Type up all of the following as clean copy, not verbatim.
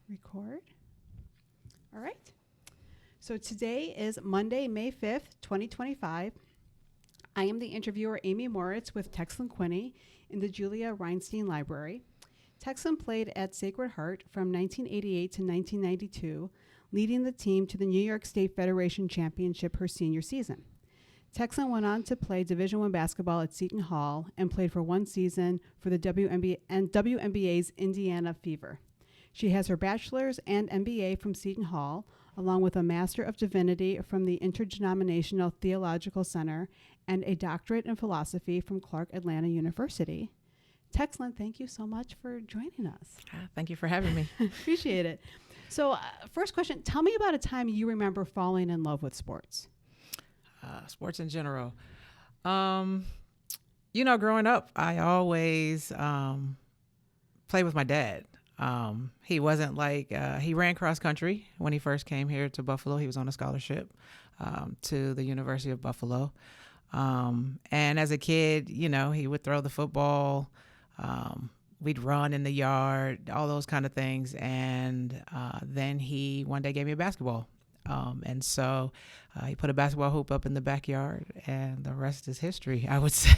Record. All right. So today is Monday, May 5th, 2025. I am the interviewer, Amy Moritz, with Texlin Quinney in the Julia Reinstein Library. Texlin played at Sacred Heart from 1988 to 1992, leading the team to the New York State Federation Championship her senior season. Texlin went on to play Division I basketball at Seton Hall and played for one season for the WNBA and WNBA's Indiana Fever. She has her bachelor's and MBA from Seton Hall, along with a Master of Divinity from the Interdenominational Theological Center and a doctorate in philosophy from Clarke Atlanta University. Texlin, thank you so much for joining us. Thank you for having me. Appreciate it. So first question, tell me about a time you remember falling in love with sports. Sports in general. Growing up, I always played with my dad. He wasn't he ran cross country when he first came here to Buffalo. He was on a scholarship to the University of Buffalo. And as a kid, he would throw the football. We'd run in the yard, all those kind of things. And then he one day gave me a basketball. And so he put a basketball hoop up in the backyard, and the rest is history, I would say.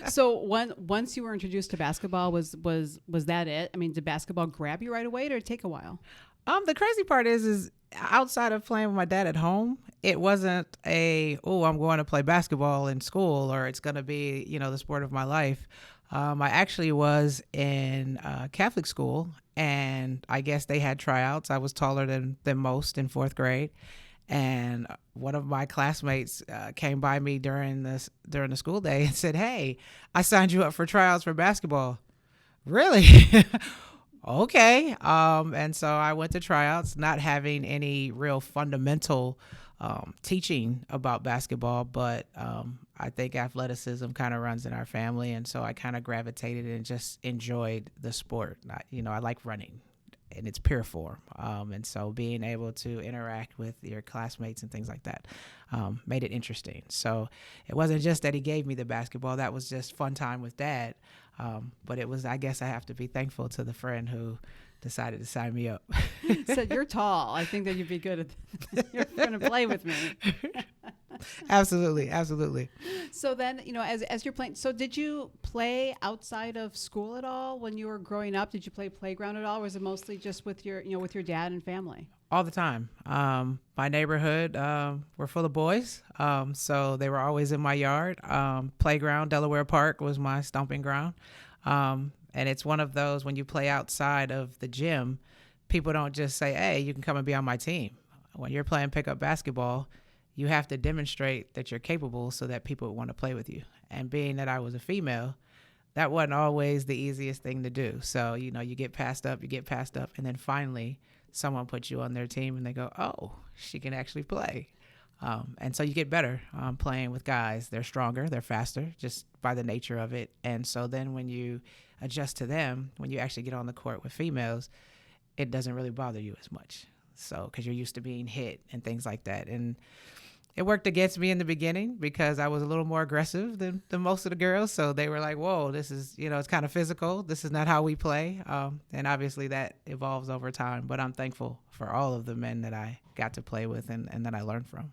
So once you were introduced to basketball, was that it? I mean, did basketball grab you right away, or did it take a while? The crazy part is outside of playing with my dad at home, it wasn't I'm going to play basketball in school, or it's going to be, the sport of my life. I actually was in Catholic school, and I guess they had tryouts. I was taller than most in fourth grade. And one of my classmates came by me during the school day and said, "Hey, I signed you up for tryouts for basketball." Really? Okay. And so I went to tryouts, not having any real fundamental teaching about basketball, but I think athleticism kind of runs in our family, and so I kind of gravitated and just enjoyed the sport. I like running in its pure form, and so being able to interact with your classmates and things like that made it interesting. So it wasn't just that he gave me the basketball; that was just fun time with Dad. But it was, I guess, I have to be thankful to the friend who decided to sign me up. Said, "You're tall. I think that you'd be good at. You're going to play with me." Absolutely. So then, as you're playing, so did you play outside of school at all when you were growing up? Did you play playground at all, or was it mostly just with your dad and family? All the time. My neighborhood were full of boys, so they were always in my yard. Playground, Delaware Park was my stomping ground. And it's one of those, when you play outside of the gym, people don't just say, "Hey, you can come and be on my team." When you're playing pickup basketball, you have to demonstrate that you're capable so that people want to play with you. And being that I was a female, that wasn't always the easiest thing to do. So, you get passed up, and then finally someone puts you on their team and they go, "Oh, she can actually play." And so you get better playing with guys. They're stronger, they're faster, just by the nature of it. And so then when you adjust to them, when you actually get on the court with females, it doesn't really bother you as much. So, because you're used to being hit and things like that. And it worked against me in the beginning because I was a little more aggressive than most of the girls. So they were like, "Whoa, this is, it's kind of physical. This is not how we play." And obviously that evolves over time. But I'm thankful for all of the men that I got to play with and that I learned from.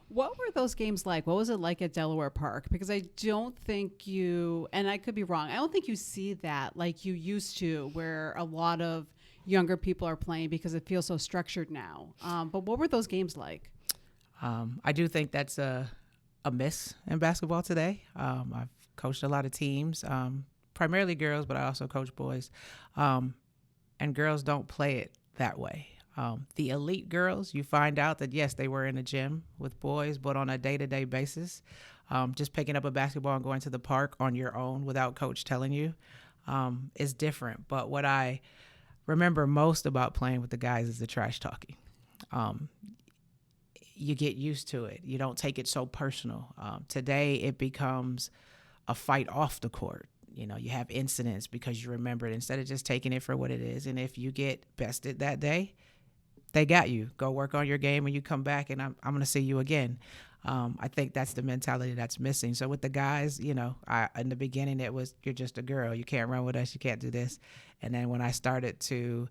What were those games like? What was it like at Delaware Park? Because I don't think and I could be wrong, I don't think you see that like you used to, where a lot of younger people are playing because it feels so structured now. But what were those games like? I do think that's a miss in basketball today. I've coached a lot of teams, primarily girls, but I also coach boys. And girls don't play it that way. The elite girls, you find out that, yes, they were in a gym with boys, but on a day-to-day basis, just picking up a basketball and going to the park on your own without coach telling you is different. But what I remember most about playing with the guys is the trash talking. You get used to it. You don't take it so personal. Today, it becomes a fight off the court. You have incidents because you remember it instead of just taking it for what it is. And if you get bested that day, they got you. Go work on your game when you come back, and I'm going to see you again. I think that's the mentality that's missing. So with the guys, in the beginning, it was, "You're just a girl. You can't run with us. You can't do this." And then when I started to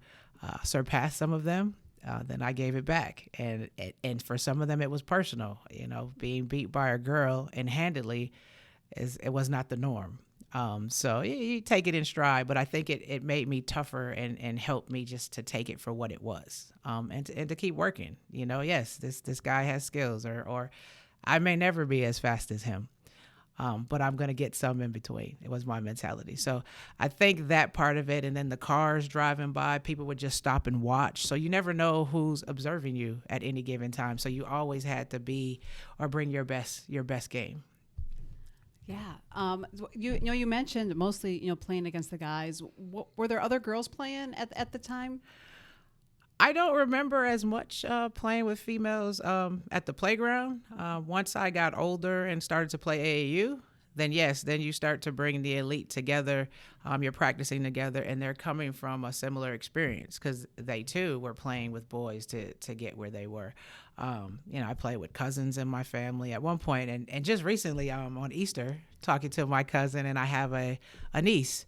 surpassed some of them, then I gave it back. And for some of them, it was personal. Being beat by a girl and handedly, it was not the norm. So you take it in stride, but I think it made me tougher and helped me just to take it for what it was, and to keep working. Yes, this guy has skills, or I may never be as fast as him, but I'm going to get some in between. It was my mentality. So I think that part of it, and then the cars driving by, people would just stop and watch. So you never know who's observing you at any given time. So you always had to be or bring your best game. Yeah. You mentioned mostly, playing against the guys. Were there other girls playing at the time? I don't remember as much playing with females at the playground. Once I got older and started to play AAU, then you start to bring the elite together. You're practicing together, and they're coming from a similar experience because they too were playing with boys to get where they were. I played with cousins in my family at one point, and just recently on Easter, talking to my cousin, and I have a niece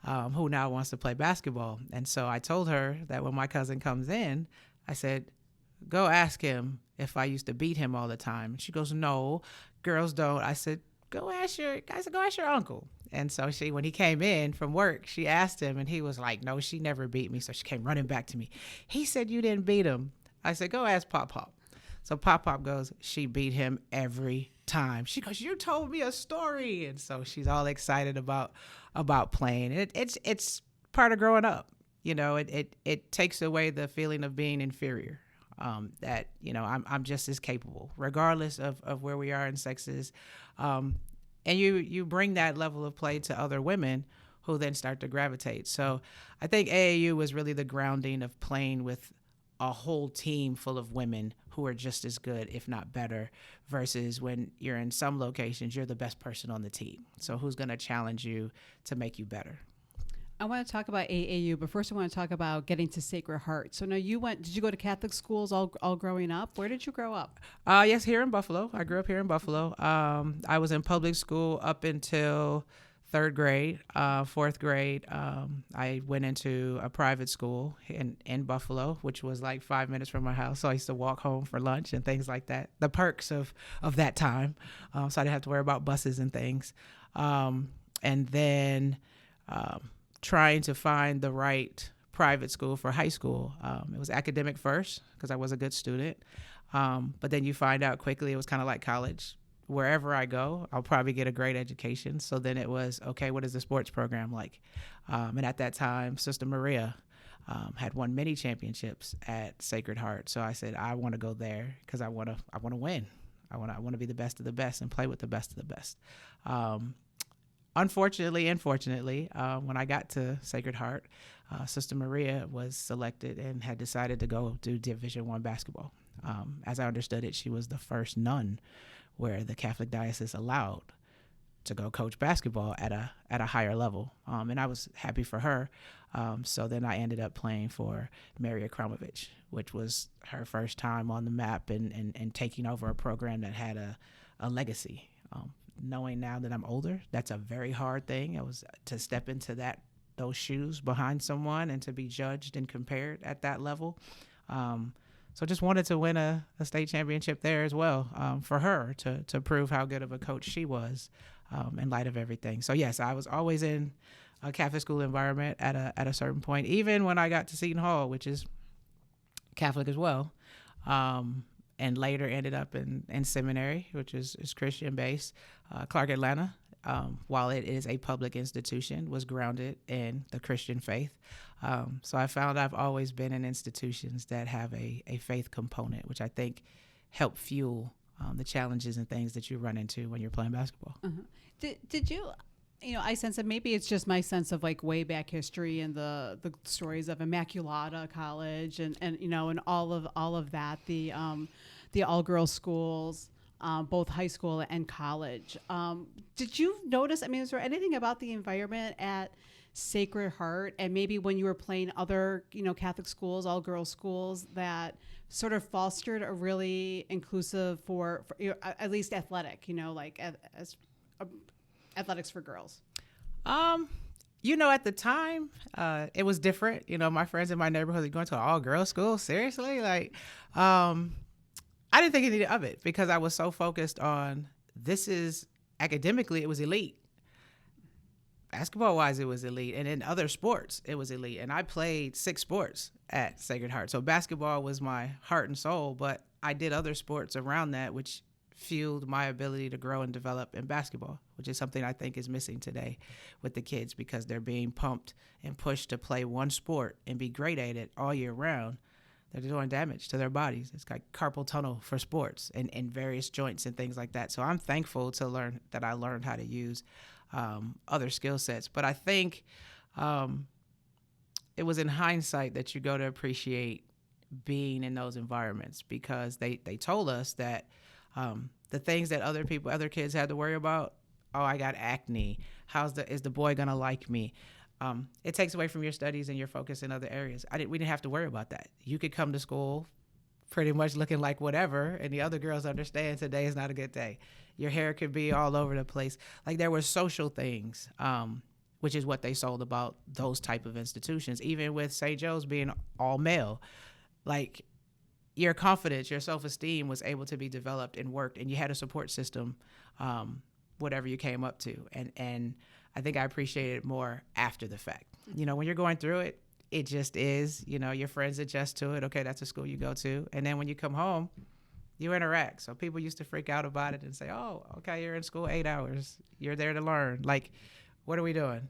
who now wants to play basketball. And so I told her that when my cousin comes in, I said, go ask him if I used to beat him all the time. And she goes, no, girls don't. I said, go ask your uncle. And so when he came in from work, she asked him, and he was like, no, she never beat me. So she came running back to me. He said, you didn't beat him. I said, go ask Pop Pop. So Pop Pop goes, she beat him every time. She goes, you told me a story. And so she's all excited about playing. It's part of growing up. It takes away the feeling of being inferior. That I'm just as capable, regardless of where we are in sexes. And you bring that level of play to other women who then start to gravitate. So I think AAU was really the grounding of playing with a whole team full of women who are just as good, if not better, versus when you're in some locations, you're the best person on the team. So who's going to challenge you to make you better? I want to talk about AAU, but first I want to talk about getting to Sacred Heart. So now did you go to Catholic schools all growing up? Where did you grow up? Yes, here in Buffalo. I grew up here in Buffalo. I was in public school up until third grade. Fourth grade, I went into a private school in Buffalo, which was like 5 minutes from my house. So I used to walk home for lunch and things like that. The perks of that time. So I didn't have to worry about buses and things. And then trying to find the right private school for high school. It was academic first because I was a good student. But then you find out quickly it was kind of like college. Wherever I go, I'll probably get a great education. So then it was, okay, what is the sports program like? And at that time, Sister Maria had won many championships at Sacred Heart. So I said, I want to go there because I want to win. I want to be the best of the best and play with the best of the best. Unfortunately and fortunately, when I got to Sacred Heart, Sister Maria was selected and had decided to go do Division I basketball. As I understood it, she was the first nun where the Catholic diocese allowed to go coach basketball at a higher level. And I was happy for her. So then I ended up playing for Mary Akramovich, which was her first time on the map and taking over a program that had a legacy. Knowing now that I'm older, that's a very hard thing. It was to step into those shoes behind someone and to be judged and compared at that level. So just wanted to win a state championship there as well, for her to prove how good of a coach she was, in light of everything. So yes, I was always in a Catholic school environment at a certain point, even when I got to Seton Hall, which is Catholic as well, and later ended up in seminary, which is Christian based. Clarke Atlanta, while it is a public institution, was grounded in the Christian faith. So I found I've always been in institutions that have a faith component, which I think help fuel the challenges and things that you run into when you're playing basketball. Uh-huh. Did you, I sense that maybe it's just my sense of like way back history and the stories of Immaculata College and all of that, the all girls schools, both high school and college. Did you notice, is there anything about the environment at Sacred Heart and maybe when you were playing other, Catholic schools, all girls schools that sort of fostered a really inclusive for at least athletic, like as athletics for girls? At the time, it was different. My friends in my neighborhood are going to an all-girls school. Seriously? I didn't think anything of it because I was so focused on academically, it was elite. Basketball-wise, it was elite. And in other sports, it was elite. And I played 6 sports at Sacred Heart. So basketball was my heart and soul, but I did other sports around that, which fueled my ability to grow and develop in basketball, which is something I think is missing today with the kids because they're being pumped and pushed to play one sport and be great at it all year round. They're doing damage to their bodies. It's like carpal tunnel for sports and various joints and things like that. So I'm thankful to learn that I learned how to use other skill sets. But I think it was in hindsight that you go to appreciate being in those environments because they told us that the things that other kids had to worry about, I got acne. Is the boy gonna like me? It takes away from your studies and your focus in other areas. We didn't have to worry about that. You could come to school pretty much looking like whatever, and the other girls understand today is not a good day. Your hair could be all over the place. Like there were social things, which is what they sold about those type of institutions. Even with St. Joe's being all male, like your confidence, your self-esteem was able to be developed and worked, and you had a support system, whatever you came up to. And I think I appreciate it more after the fact. When you're going through it, it just is, your friends adjust to it. Okay, that's a school you go to. And then when you come home, you interact. So people used to freak out about it and say, oh, okay, you're in school 8 hours. You're there to learn. Like, what are we doing?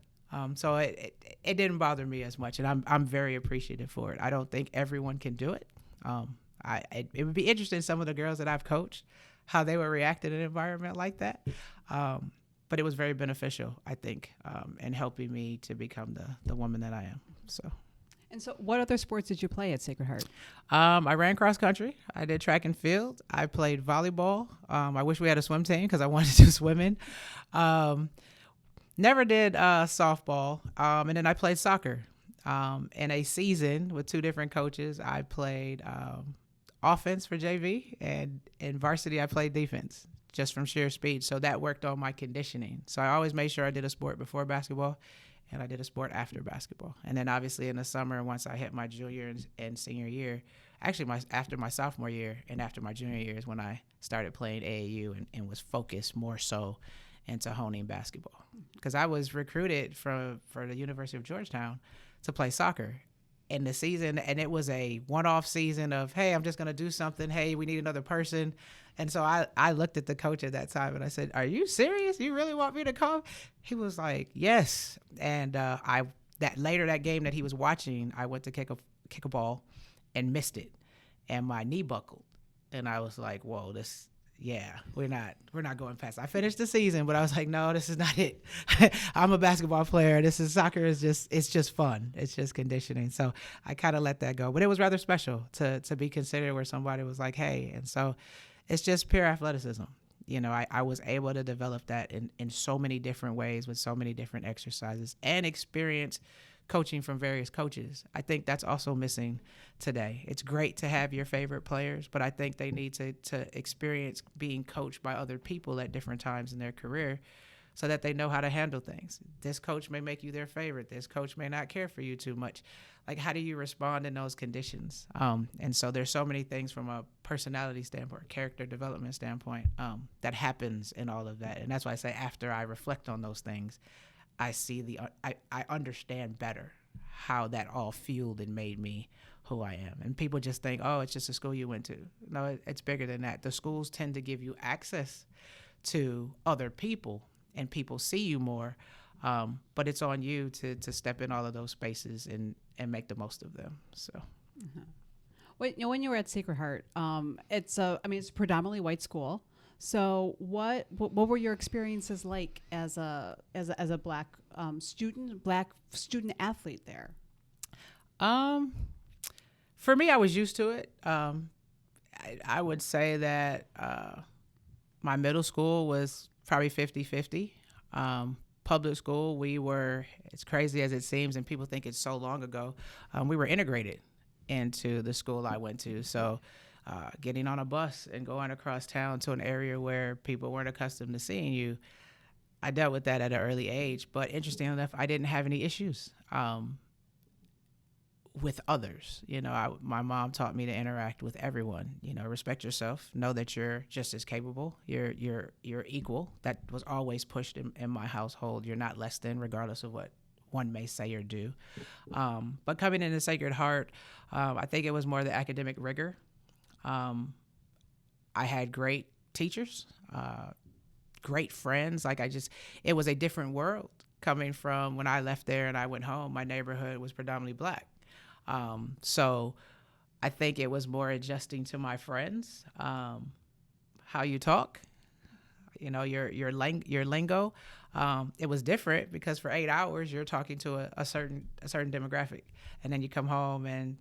So it didn't bother me as much. And I'm very appreciative for it. I don't think everyone can do it. It would be interesting, some of the girls that I've coached, how they would react in an environment like that. But it was very beneficial, I think, in helping me to become the woman that I am. And so what other sports did you play at Sacred Heart? I ran cross country. I did track and field. I played volleyball. I wish we had a swim team because I wanted to do swimming. Never did softball. And then I played soccer. In a season with 2 different coaches, I played offense for JV, and in varsity I played defense just from sheer speed. So that worked on my conditioning. So I always made sure I did a sport before basketball and I did a sport after basketball. And then obviously in the summer, once I hit my junior and senior year, actually after my sophomore year and after my junior year is when I started playing AAU and was focused more so into honing basketball. Because I was recruited for the University of Georgetown to play soccer in the season, and it was a one-off season of, hey, I'm just going to do something. Hey, we need another person. And so I looked at the coach at that time and I said, are you serious? You really want me to come? He was like, yes. And that game that he was watching, I went to kick a ball and missed it, and my knee buckled. And I was like, whoa, we're not going past. I finished the season, but I was like, no, this is not it. I'm a basketball player. Soccer is just fun. It's just conditioning. So I kind of let that go, but it was rather special to be considered where somebody was like, hey. And so it's just pure athleticism. I was able to develop that in so many different ways with so many different exercises and experience coaching from various coaches. I think that's also missing today. It's great to have your favorite players, but I think they need to experience being coached by other people at different times in their career so that they know how to handle things. This coach may make you their favorite. This coach may not care for you too much. Like, how do you respond in those conditions? And so there's so many things from a personality standpoint, character development standpoint, that happens in all of that. And that's why I say after I reflect on those things, I see I understand better how that all fueled and made me who I am. And people just think, oh, it's just a school you went to. No, it's bigger than that. The schools tend to give you access to other people, and people see you more. But it's on you to step in all of those spaces and make the most of them. So. Mm-hmm. When you were at Sacred Heart, it's a predominantly white school. So what were your experiences like as a black student athlete there? For me, I was used to it. I would say that my middle school was probably 50-50. Public school, we were, as crazy as it seems, and people think it's so long ago, we were integrated into the school I went to. So getting on a bus and going across town to an area where people weren't accustomed to seeing you, I dealt with that at an early age, but interesting enough, I didn't have any issues with others. My mom taught me to interact with everyone. Respect yourself, know that you're just as capable. You're equal. That was always pushed in my household. You're not less than, regardless of what one may say or do. But coming into Sacred Heart, I think it was more the academic rigor. I had great teachers, great friends. It was a different world coming from when I left there and I went home. My neighborhood was predominantly Black. So I think it was more adjusting to my friends, how you talk, your lingo. It was different because for 8 hours you're talking to a certain demographic, and then you come home and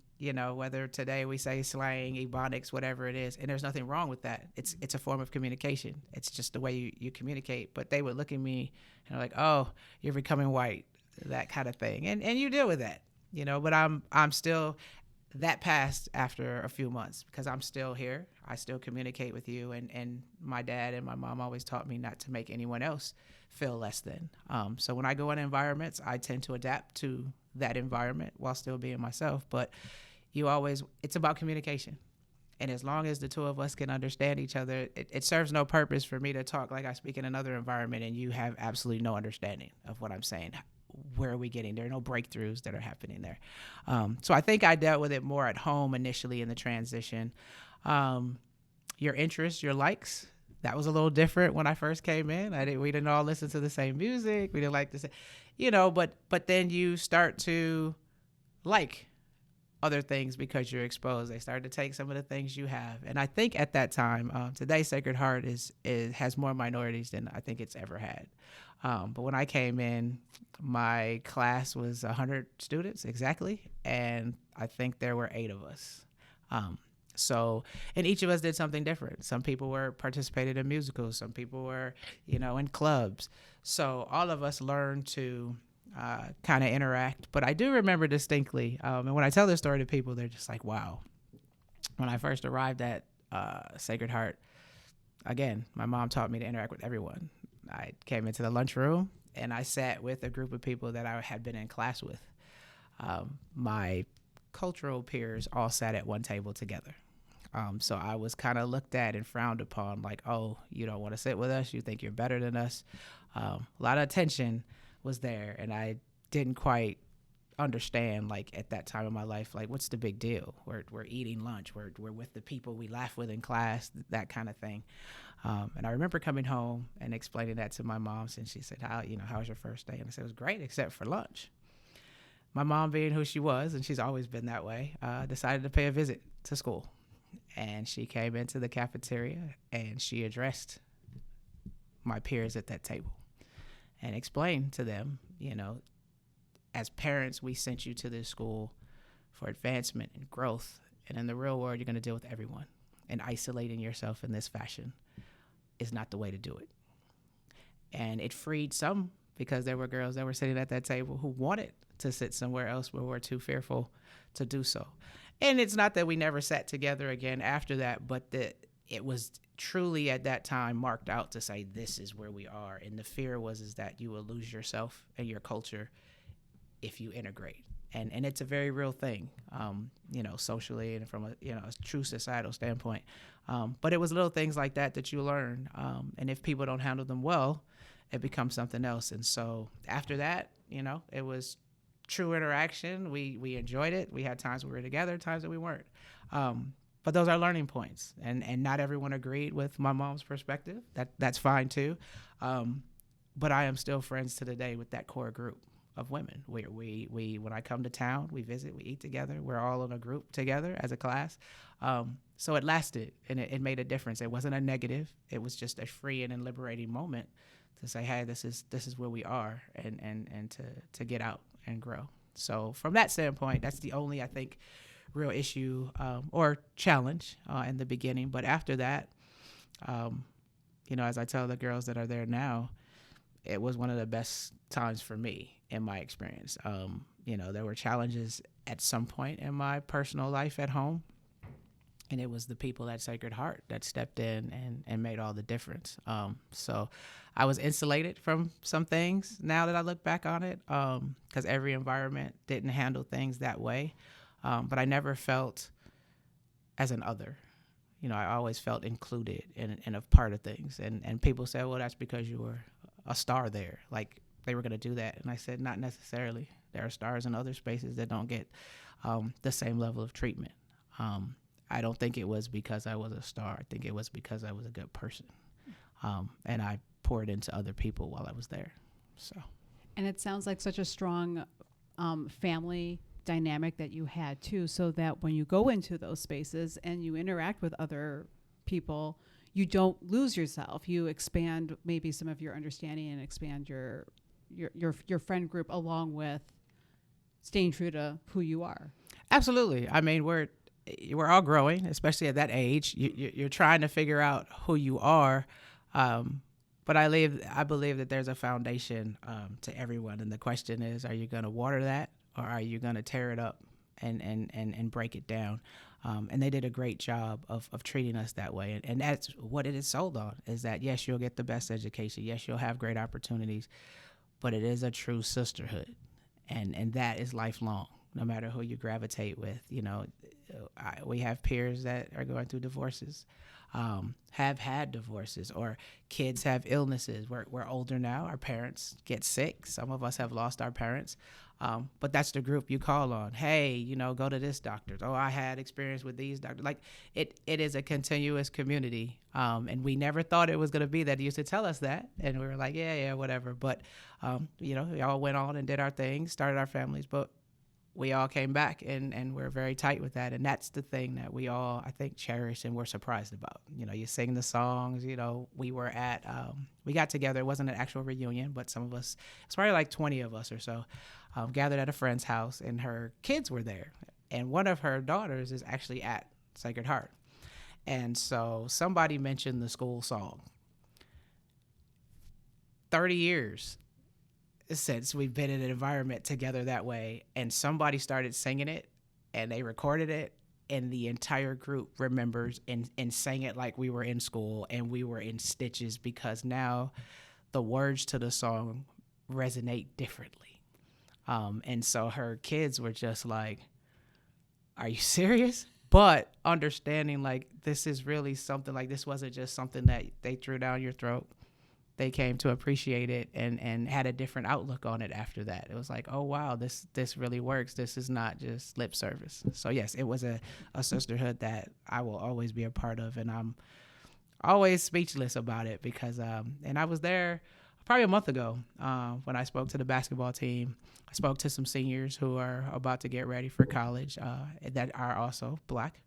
whether today we say slang, ebonics, whatever it is, and there's nothing wrong with that. It's a form of communication. It's just the way you communicate. But they would look at me and like, oh, you're becoming white, that kind of thing, and you deal with that. But I'm still that passed after a few months because I'm still here. I still communicate with you, and my dad and my mom always taught me not to make anyone else feel less than. So when I go in environments, I tend to adapt to that environment while still being myself. But it's about communication. And as long as the two of us can understand each other, it serves no purpose for me to talk like I speak in another environment and you have absolutely no understanding of what I'm saying. Where are we getting? There are no breakthroughs that are happening there. So I think I dealt with it more at home initially in the transition. Your interests, your likes, that was a little different when I first came in. We didn't all listen to the same music. We didn't like the same, but then you start to like other things because you're exposed. They start to take some of the things you have. And I think at that time, today Sacred Heart has more minorities than I think it's ever had. But when I came in, my class was 100 students exactly, and I think there were 8 of us. And each of us did something different. Some people participated in musicals. Some people were, in clubs. So all of us learned to kind of interact. But I do remember distinctly, and when I tell this story to people, they're just like, wow. When I first arrived at Sacred Heart, again, my mom taught me to interact with everyone. I came into the lunchroom and I sat with a group of people that I had been in class with. My cultural peers all sat at one table together. So I was kind of looked at and frowned upon like, oh, you don't want to sit with us? You think you're better than us? A lot of tension was there, and I didn't quite understand, like, at that time in my life, like, what's the big deal? We're eating lunch. We're with the people we laugh with in class, that kind of thing. And I remember coming home and explaining that to my mom, and she said, how was your first day? And I said, it was great, except for lunch. My mom, being who she was, and she's always been that way, decided to pay a visit to school. And she came into the cafeteria and she addressed my peers at that table and explained to them, as parents, we sent you to this school for advancement and growth. And in the real world, you're going to deal with everyone. And isolating yourself in this fashion is not the way to do it. And it freed some, because there were girls that were sitting at that table who wanted to sit somewhere else but were too fearful to do so. And it's not that we never sat together again after that, but it was truly at that time marked out to say, this is where we are. And the fear is that you will lose yourself and your culture if you integrate. And it's a very real thing, socially and from a true societal standpoint. But it was little things like that you learn. And if people don't handle them well, it becomes something else. And so after that, it was true interaction. We enjoyed it. We had times we were together, times that we weren't. But those are learning points. And not everyone agreed with my mom's perspective. That's fine too. But I am still friends to the day with that core group of women. We when I come to town, we visit, we eat together. We're all in a group together as a class. So it lasted, and it made a difference. It wasn't a negative. It was just a freeing and liberating moment to say, hey, this is where we are, and to get out and grow. So from that standpoint, that's the only, I think, real issue or challenge in the beginning. But after that, as I tell the girls that are there now, it was one of the best times for me in my experience. There were challenges at some point in my personal life at home, And it was the people at Sacred Heart that stepped in and made all the difference. So I was insulated from some things now that I look back on it, because every environment didn't handle things that way. But I never felt as an other. I always felt included and a part of things. And people said, well, that's because you were a star there. Like they were going to do that. And I said, not necessarily. There are stars in other spaces that don't get the same level of treatment. I don't think it was because I was a star. I think it was because I was a good person. And I poured into other people while I was there. So. And it sounds like such a strong family dynamic that you had too, so that when you go into those spaces and you interact with other people, you don't lose yourself. You expand maybe some of your understanding and expand your friend group along with staying true to who you are. Absolutely. I mean, we're all growing, especially at that age. You're trying to figure out who you are. But I believe that there's a foundation to everyone. And the question is, are you going to water that, or are you going to tear it up and break it down? And they did a great job of treating us that way. And that's what it is sold on, is that, yes, you'll get the best education. Yes, you'll have great opportunities. But it is a true sisterhood. And that is lifelong, no matter who you gravitate with. We have peers that are going through divorces, have had divorces, or kids have illnesses. We're older now. Our parents get sick. Some of us have lost our parents. But that's the group you call on. Hey, go to this doctor. Oh, I had experience with these doctors. Like it is a continuous community. And we never thought it was going to be that. He used to tell us that. And we were like, yeah, whatever. But, we all went on and did our things, started our families. But we all came back, and we're very tight with that. And that's the thing that we all, I think, cherish and we're surprised about. You sing the songs. We were we got together. It wasn't an actual reunion, but some of us, it's probably like 20 of us or so, gathered at a friend's house, and her kids were there. And one of her daughters is actually at Sacred Heart. And so somebody mentioned the school song. 30 years since we've been in an environment together that way, and somebody started singing it, and they recorded it, and the entire group remembers and sang it like we were in school, and we were in stitches, because now the words to the song resonate differently. And so her kids were just like, are you serious? But understanding, like, this is really something, like, this wasn't just something that they threw down your throat. They came to appreciate it and had a different outlook on it after that. It was like, oh, wow, this really works. This is not just lip service. So, yes, it was a sisterhood that I will always be a part of. And I'm always speechless about it because, and I was there probably a month ago when I spoke to the basketball team. I spoke to some seniors who are about to get ready for college that are also Black.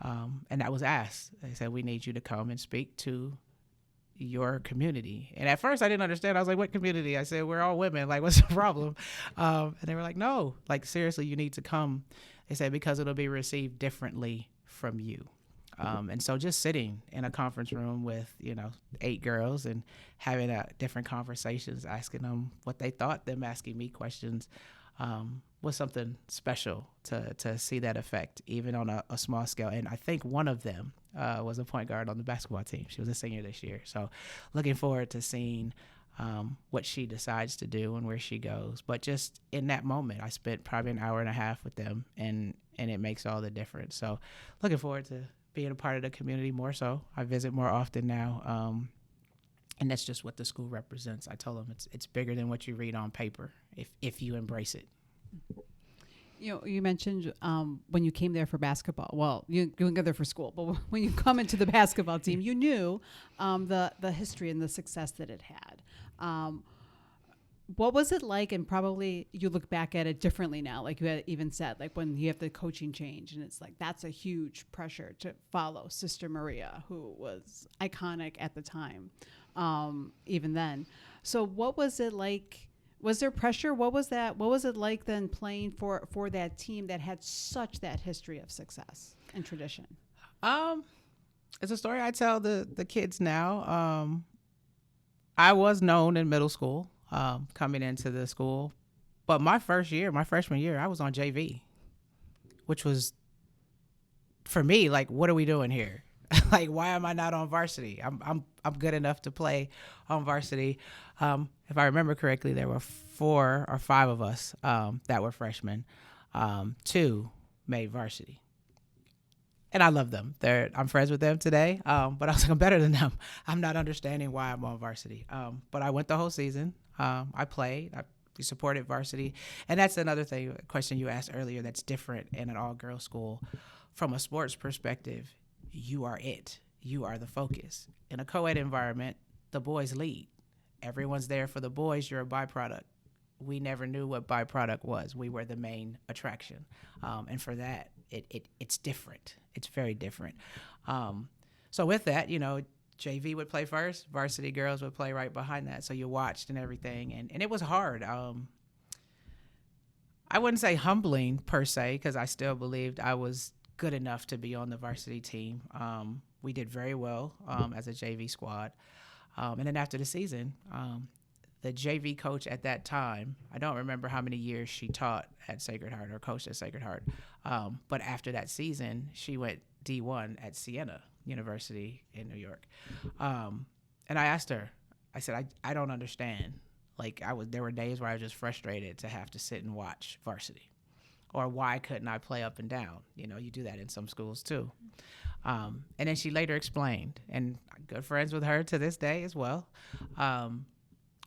And that was asked. They said, we need you to come and speak to your community. And at first I didn't understand. I was like, what community? I said, we're all women. Like, what's the problem? And they were like, no, like, seriously, you need to come. They said, because it'll be received differently from you. And so just sitting in a conference room with, 8 girls and having different conversations, asking them what they thought, them asking me questions, was something special to see that effect, even on a small scale. And I think one of them was a point guard on the basketball team. She was a senior this year. So looking forward to seeing what she decides to do and where she goes. But just in that moment, I spent probably an hour and a half with them, and it makes all the difference. So looking forward to being a part of the community more so. I visit more often now. And that's just what the school represents. I told them it's bigger than what you read on paper if you embrace it. You mentioned when you came there for basketball. Well, you didn't go there for school, but when you come into the basketball team, you knew the history and the success that it had. What was it like? And probably you look back at it differently now, like you had even said, like when you have the coaching change, and it's like that's a huge pressure to follow Sister Maria, who was iconic at the time, even then. So what was it like? Was there pressure? What was that? What was it like then playing for that team that had such that history of success and tradition? It's a story I tell the kids now. I was known in middle school, coming into the school, but my freshman year, I was on JV, which was for me, like, what are we doing here? Like, why am I not on varsity? I'm good enough to play on varsity. If I remember correctly, there were 4 or 5 of us that were freshmen. 2 made varsity. And I love them. I'm friends with them today. But I was like, I'm better than them. I'm not understanding why I'm on varsity. But I went the whole season. I played. We supported varsity. And that's another question you asked earlier that's different in an all-girls school. From a sports perspective, you are it. You are the focus. In a co-ed environment, the boys lead. Everyone's there for the boys. You're a byproduct. We never knew what byproduct was. We were the main attraction. And for that, it's different. It's very different. So with that, JV would play first. Varsity girls would play right behind that. So you watched and everything. And it was hard. I wouldn't say humbling per se, because I still believed I was good enough to be on the varsity team. We did very well as a JV squad. And then after the season, the JV coach at that time, I don't remember how many years she taught at Sacred Heart or coached at Sacred Heart. But after that season, she went D1 at Siena University in New York. And I asked her, I said, I don't understand. Like, there were days where I was just frustrated to have to sit and watch varsity. Or why couldn't I play up and down? You do that in some schools too. And then she later explained, and I'm good friends with her to this day as well,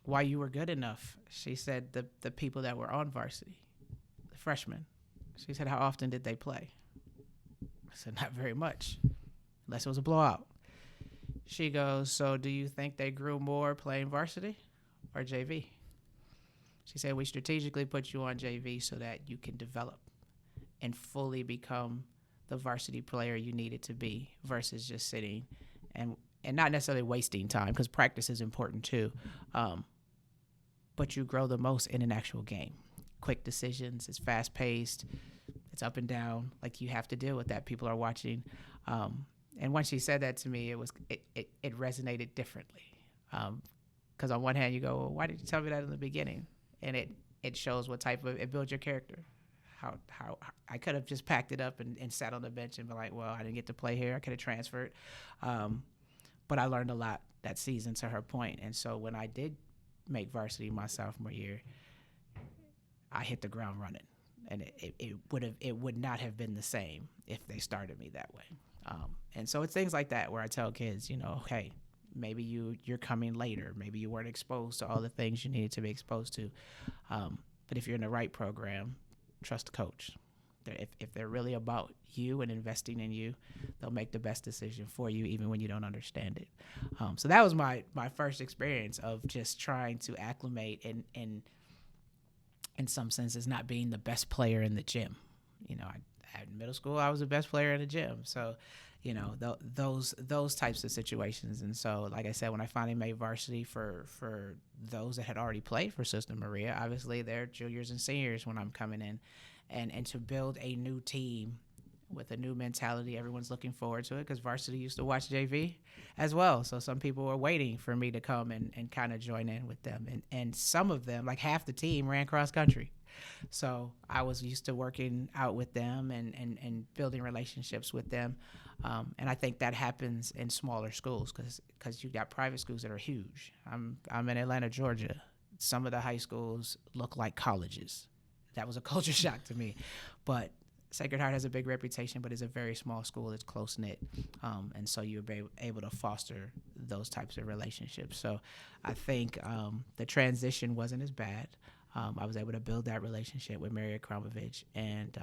why you were good enough. She said the people that were on varsity, the freshmen, she said, how often did they play? I said, not very much, unless it was a blowout. She goes, so do you think they grew more playing varsity or JV? She said, we strategically put you on JV so that you can develop and fully become the varsity player you needed to be versus just sitting and not necessarily wasting time, because practice is important too. But you grow the most in an actual game. Quick decisions, it's fast paced, it's up and down. Like, you have to deal with that. People are watching. And when she said that to me, it resonated differently. Because on one hand you go, well, why did you tell me that in the beginning? And it shows what type of, it builds your character. How I could have just packed it up and sat on the bench and been like, well, I didn't get to play here. I could have transferred. But I learned a lot that season, to her point. And so when I did make varsity my sophomore year, I hit the ground running. And it would not have been the same if they started me that way. And so it's things like that where I tell kids, hey, maybe you're coming later. Maybe you weren't exposed to all the things you needed to be exposed to. But if you're in the right program, trust the coach. If they're really about you and investing in you, they'll make the best decision for you, even when you don't understand it. So that was my first experience of just trying to acclimate and in some senses not being the best player in the gym. In middle school, I was the best player in the gym. So, those types of situations. And so, like I said, when I finally made varsity for those that had already played for Sister Maria, obviously they're juniors and seniors when I'm coming in, and to build a new team with a new mentality, everyone's looking forward to it, because varsity used to watch JV as well. So some people were waiting for me to come and kind of join in with them. And some of them, like half the team, ran cross country. So I was used to working out with them and building relationships with them. And I think that happens in smaller schools because you've got private schools that are huge. I'm in Atlanta, Georgia. Some of the high schools look like colleges. That was a culture shock to me. But Sacred Heart has a big reputation, but it's a very small school. It's close-knit. And so you'll be able to foster those types of relationships. So I think the transition wasn't as bad. I was able to build that relationship with Mary Akramovich. And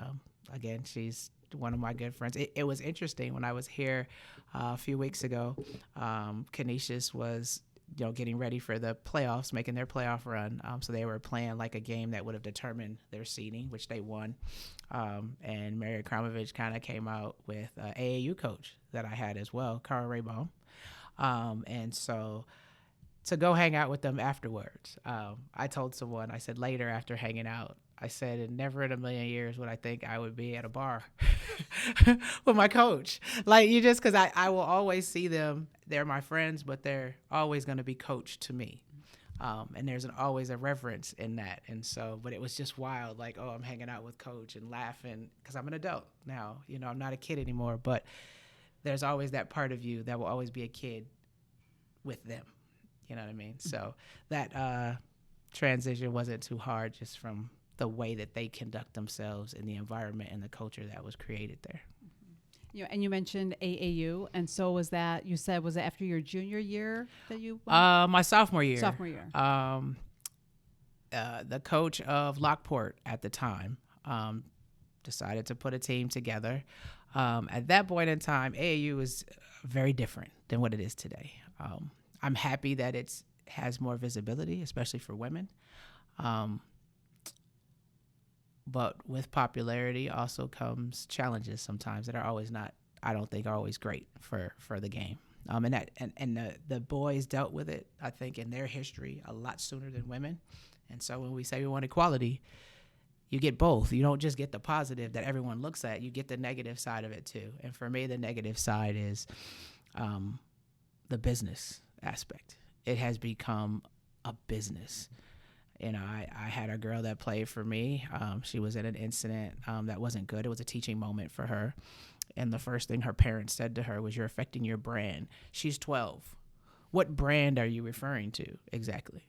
again, she's one of my good friends. It was interesting when I was here a few weeks ago. Canisius was getting ready for the playoffs, making their playoff run. So they were playing like a game that would have determined their seeding, which they won. And Mary Akramovich kind of came out with an AAU coach that I had as well, Carl Raybaum. And so to go hang out with them afterwards, I told someone, I said later after hanging out, I said, never in a million years would I think I would be at a bar with my coach. Like, because I will always see them. They're my friends, but they're always going to be coach to me. And there's always a reverence in that. And so, but it was just wild. Like, oh, I'm hanging out with coach and laughing because I'm an adult now. You know, I'm not a kid anymore. But there's always that part of you that will always be a kid with them. You know what I mean? So that transition wasn't too hard, just from the way that they conduct themselves in the environment and the culture that was created there. And you mentioned AAU, and so was it after your junior year that you went? My sophomore year. Sophomore year. The coach of Lockport at the time decided to put a team together. At that point in time, AAU was very different than what it is today. I'm happy that it has more visibility, especially for women. But with popularity also comes challenges sometimes that are always I don't think are always great for the game. And the boys dealt with it, I think, in their history a lot sooner than women. And so when we say we want equality, you get both. You don't just get the positive that everyone looks at. You get the negative side of it too. And for me, the negative side is the business aspect. It has become a business. You know, I had a girl that played for me. She was in an incident that wasn't good. It was a teaching moment for her. And the first thing her parents said to her was, "You're affecting your brand." She's 12. What brand are you referring to exactly?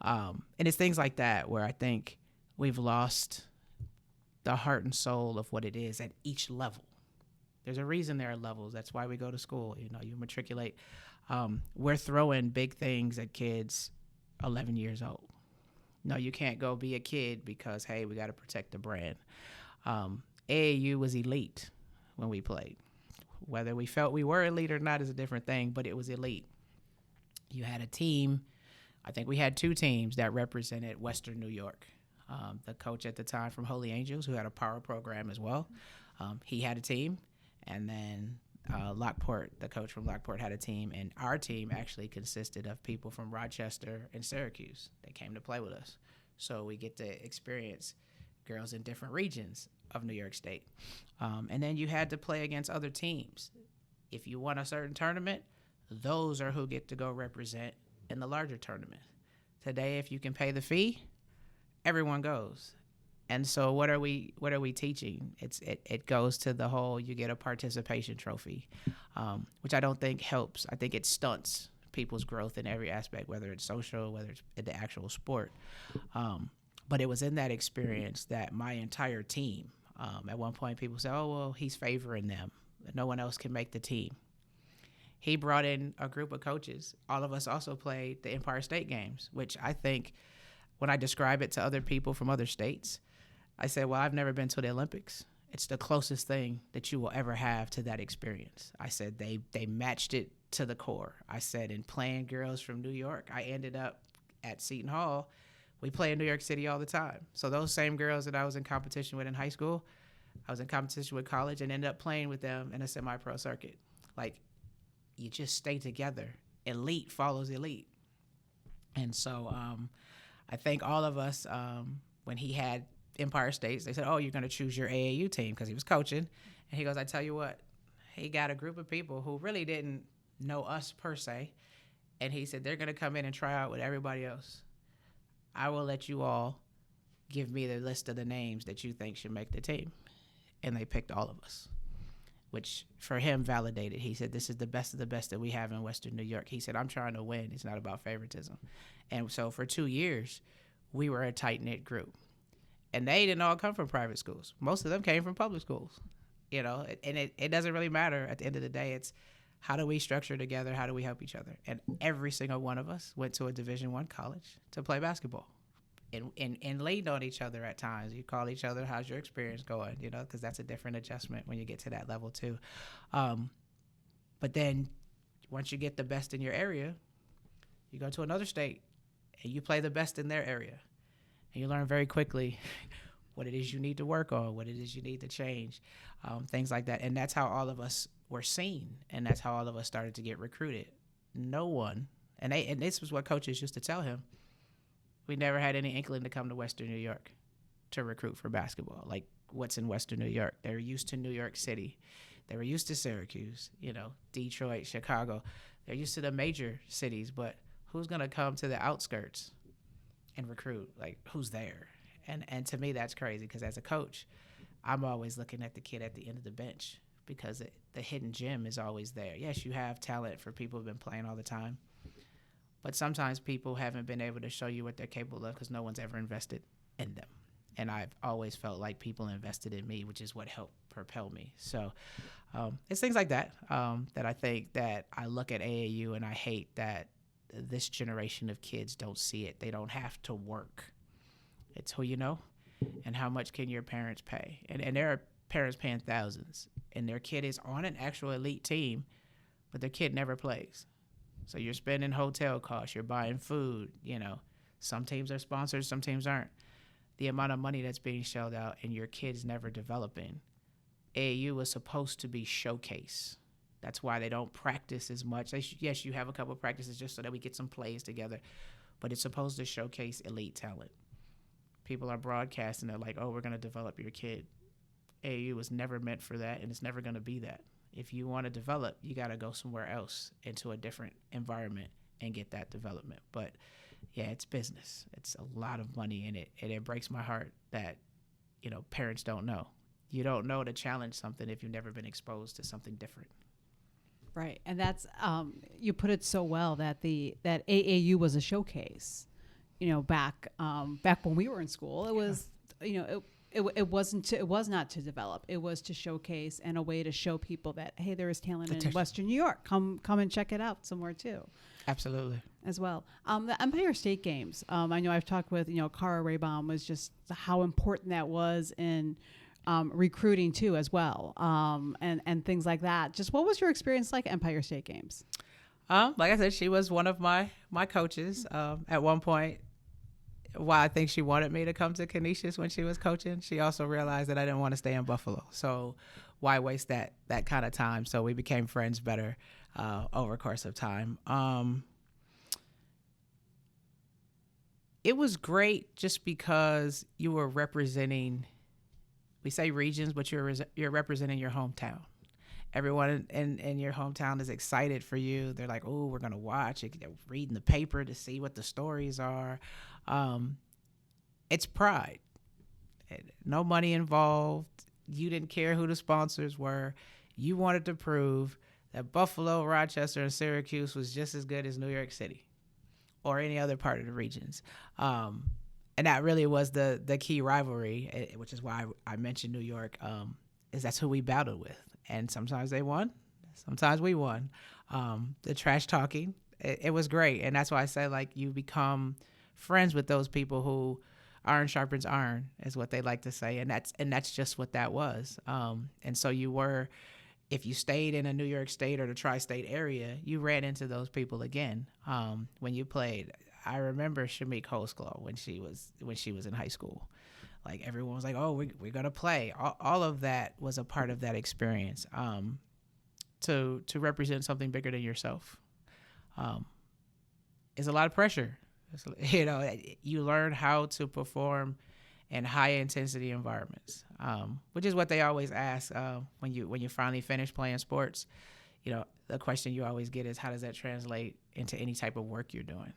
And it's things like that where I think we've lost the heart and soul of what it is at each level. There's a reason there are levels. That's why we go to school. You know, you matriculate. We're throwing big things at kids 11 years old. No, you can't go be a kid because, hey, we got to protect the brand. AAU was elite when we played. Whether we felt we were elite or not is a different thing, but it was elite. You had a team. I think we had 2 teams that represented Western New York. The coach at the time from Holy Angels, who had a power program as well, he had a team. And then Lockport, the coach from Lockport, had a team. And our team actually consisted of people from Rochester and Syracuse. They came to play with us. So we get to experience girls in different regions of New York State. And then you had to play against other teams. If you won a certain tournament, those are who get to go represent in the larger tournament. Today, if you can pay the fee, everyone goes. And so what are we teaching? It goes to the whole, you get a participation trophy, which I don't think helps. I think it stunts people's growth in every aspect, whether it's social, whether it's in the actual sport. But it was in that experience that my entire team, at one point people say, oh, well, he's favoring them. No one else can make the team. He brought in a group of coaches. All of us also played the Empire State Games, which I think when I describe it to other people from other states, I say, well, I've never been to the Olympics. It's the closest thing that you will ever have to that experience. I said they matched it to the core. I said, in playing girls from New York, I ended up at Seton Hall. We play in New York City all the time. So those same girls that I was in competition with in high school, I was in competition with college and ended up playing with them in a semi-pro circuit. Like, you just stay together. Elite follows elite. And so I think all of us, when he had Empire States, they said, oh, you're going to choose your AAU team, because he was coaching. And he goes, I tell you what, he got a group of people who really didn't know us per se. And he said, they're going to come in and try out with everybody else. I will let you all give me the list of the names that you think should make the team. And they picked all of us, which for him validated. He said, this is the best of the best that we have in Western New York. He said, I'm trying to win. It's not about favoritism. And so for 2 years, we were a tight-knit group. And they didn't all come from private schools. Most of them came from public schools, you know, and it doesn't really matter. At the end of the day, it's how do we structure together? How do we help each other? And every single one of us went to a Division I college to play basketball and leaned on each other at times. You call each other, how's your experience going? You know, because that's a different adjustment when you get to that level too. But then once you get the best in your area, you go to another state and you play the best in their area. And you learn very quickly what it is you need to work on, what it is you need to change, things like that. And that's how all of us were seen, and that's how all of us started to get recruited. No one, and this was what coaches used to tell him, we never had any inkling to come to Western New York to recruit for basketball. Like, what's in Western New York? They were used to New York City. They were used to Syracuse, you know, Detroit, Chicago. They're used to the major cities, but who's going to come to the outskirts and recruit. Like, who's there? And to me, that's crazy, because as a coach, I'm always looking at the kid at the end of the bench, because the hidden gem is always there. Yes, you have talent for people who've been playing all the time, but sometimes people haven't been able to show you what they're capable of because no one's ever invested in them. And I've always felt like people invested in me, which is what helped propel me. So it's things like that that I think that I look at AAU and I hate that this generation of kids don't see it. They don't have to work. It's who you know and how much can your parents pay. And there are parents paying thousands, and their kid is on an actual elite team, but their kid never plays. So you're spending hotel costs, you're buying food, some teams are sponsors, some teams aren't. The amount of money that's being shelled out and your kid's never developing. AAU was supposed to be showcase. That's why they don't practice as much. Yes, you have a couple of practices just so that we get some plays together, but it's supposed to showcase elite talent. People are broadcasting it like, oh, we're going to develop your kid. AAU was never meant for that, and it's never going to be that. If you want to develop, you got to go somewhere else into a different environment and get that development. But yeah, it's business. It's a lot of money in it, and it breaks my heart that, parents don't know. You don't know to challenge something if you've never been exposed to something different. Right, and that's you put it so well that that AAU was a showcase. Back when we were in school, it was it was not to develop. It was to showcase and a way to show people that, hey, there is talent in Western New York. Come and check it out somewhere too. Absolutely. As well. The Empire State Games. I know I've talked with Cara Raybaum, was just how important that was in recruiting too, as well, and things like that. Just what was your experience like at Empire State Games? Like I said, she was one of my coaches. At one point, while I think she wanted me to come to Canisius when she was coaching, she also realized that I didn't want to stay in Buffalo. So why waste that kind of time? So we became friends better over a course of time. It was great just because you were representing, we say regions, but you're representing your hometown. Everyone in your hometown is excited for you. They're like, oh, we're going to watch it. They're reading the paper to see what the stories are. It's pride. No money involved. You didn't care who the sponsors were. You wanted to prove that Buffalo, Rochester, and Syracuse was just as good as New York City or any other part of the regions. And that really was the key rivalry, which is why I mentioned New York, is that's who we battled with. And sometimes they won, sometimes we won. The trash talking, it was great. And that's why I say, like, you become friends with those people who iron sharpens iron, is what they like to say. And that's just what that was. And so you were, if you stayed in a New York State or the tri-state area, you ran into those people again when you played. I remember Shamik Holsclaw when she was in high school. Like, everyone was like, oh, we're going to play. All of that was a part of that experience, to represent something bigger than yourself. Is a lot of pressure. You learn how to perform in high-intensity environments, which is what they always ask when you finally finish playing sports. The question you always get is, how does that translate into any type of work you're doing?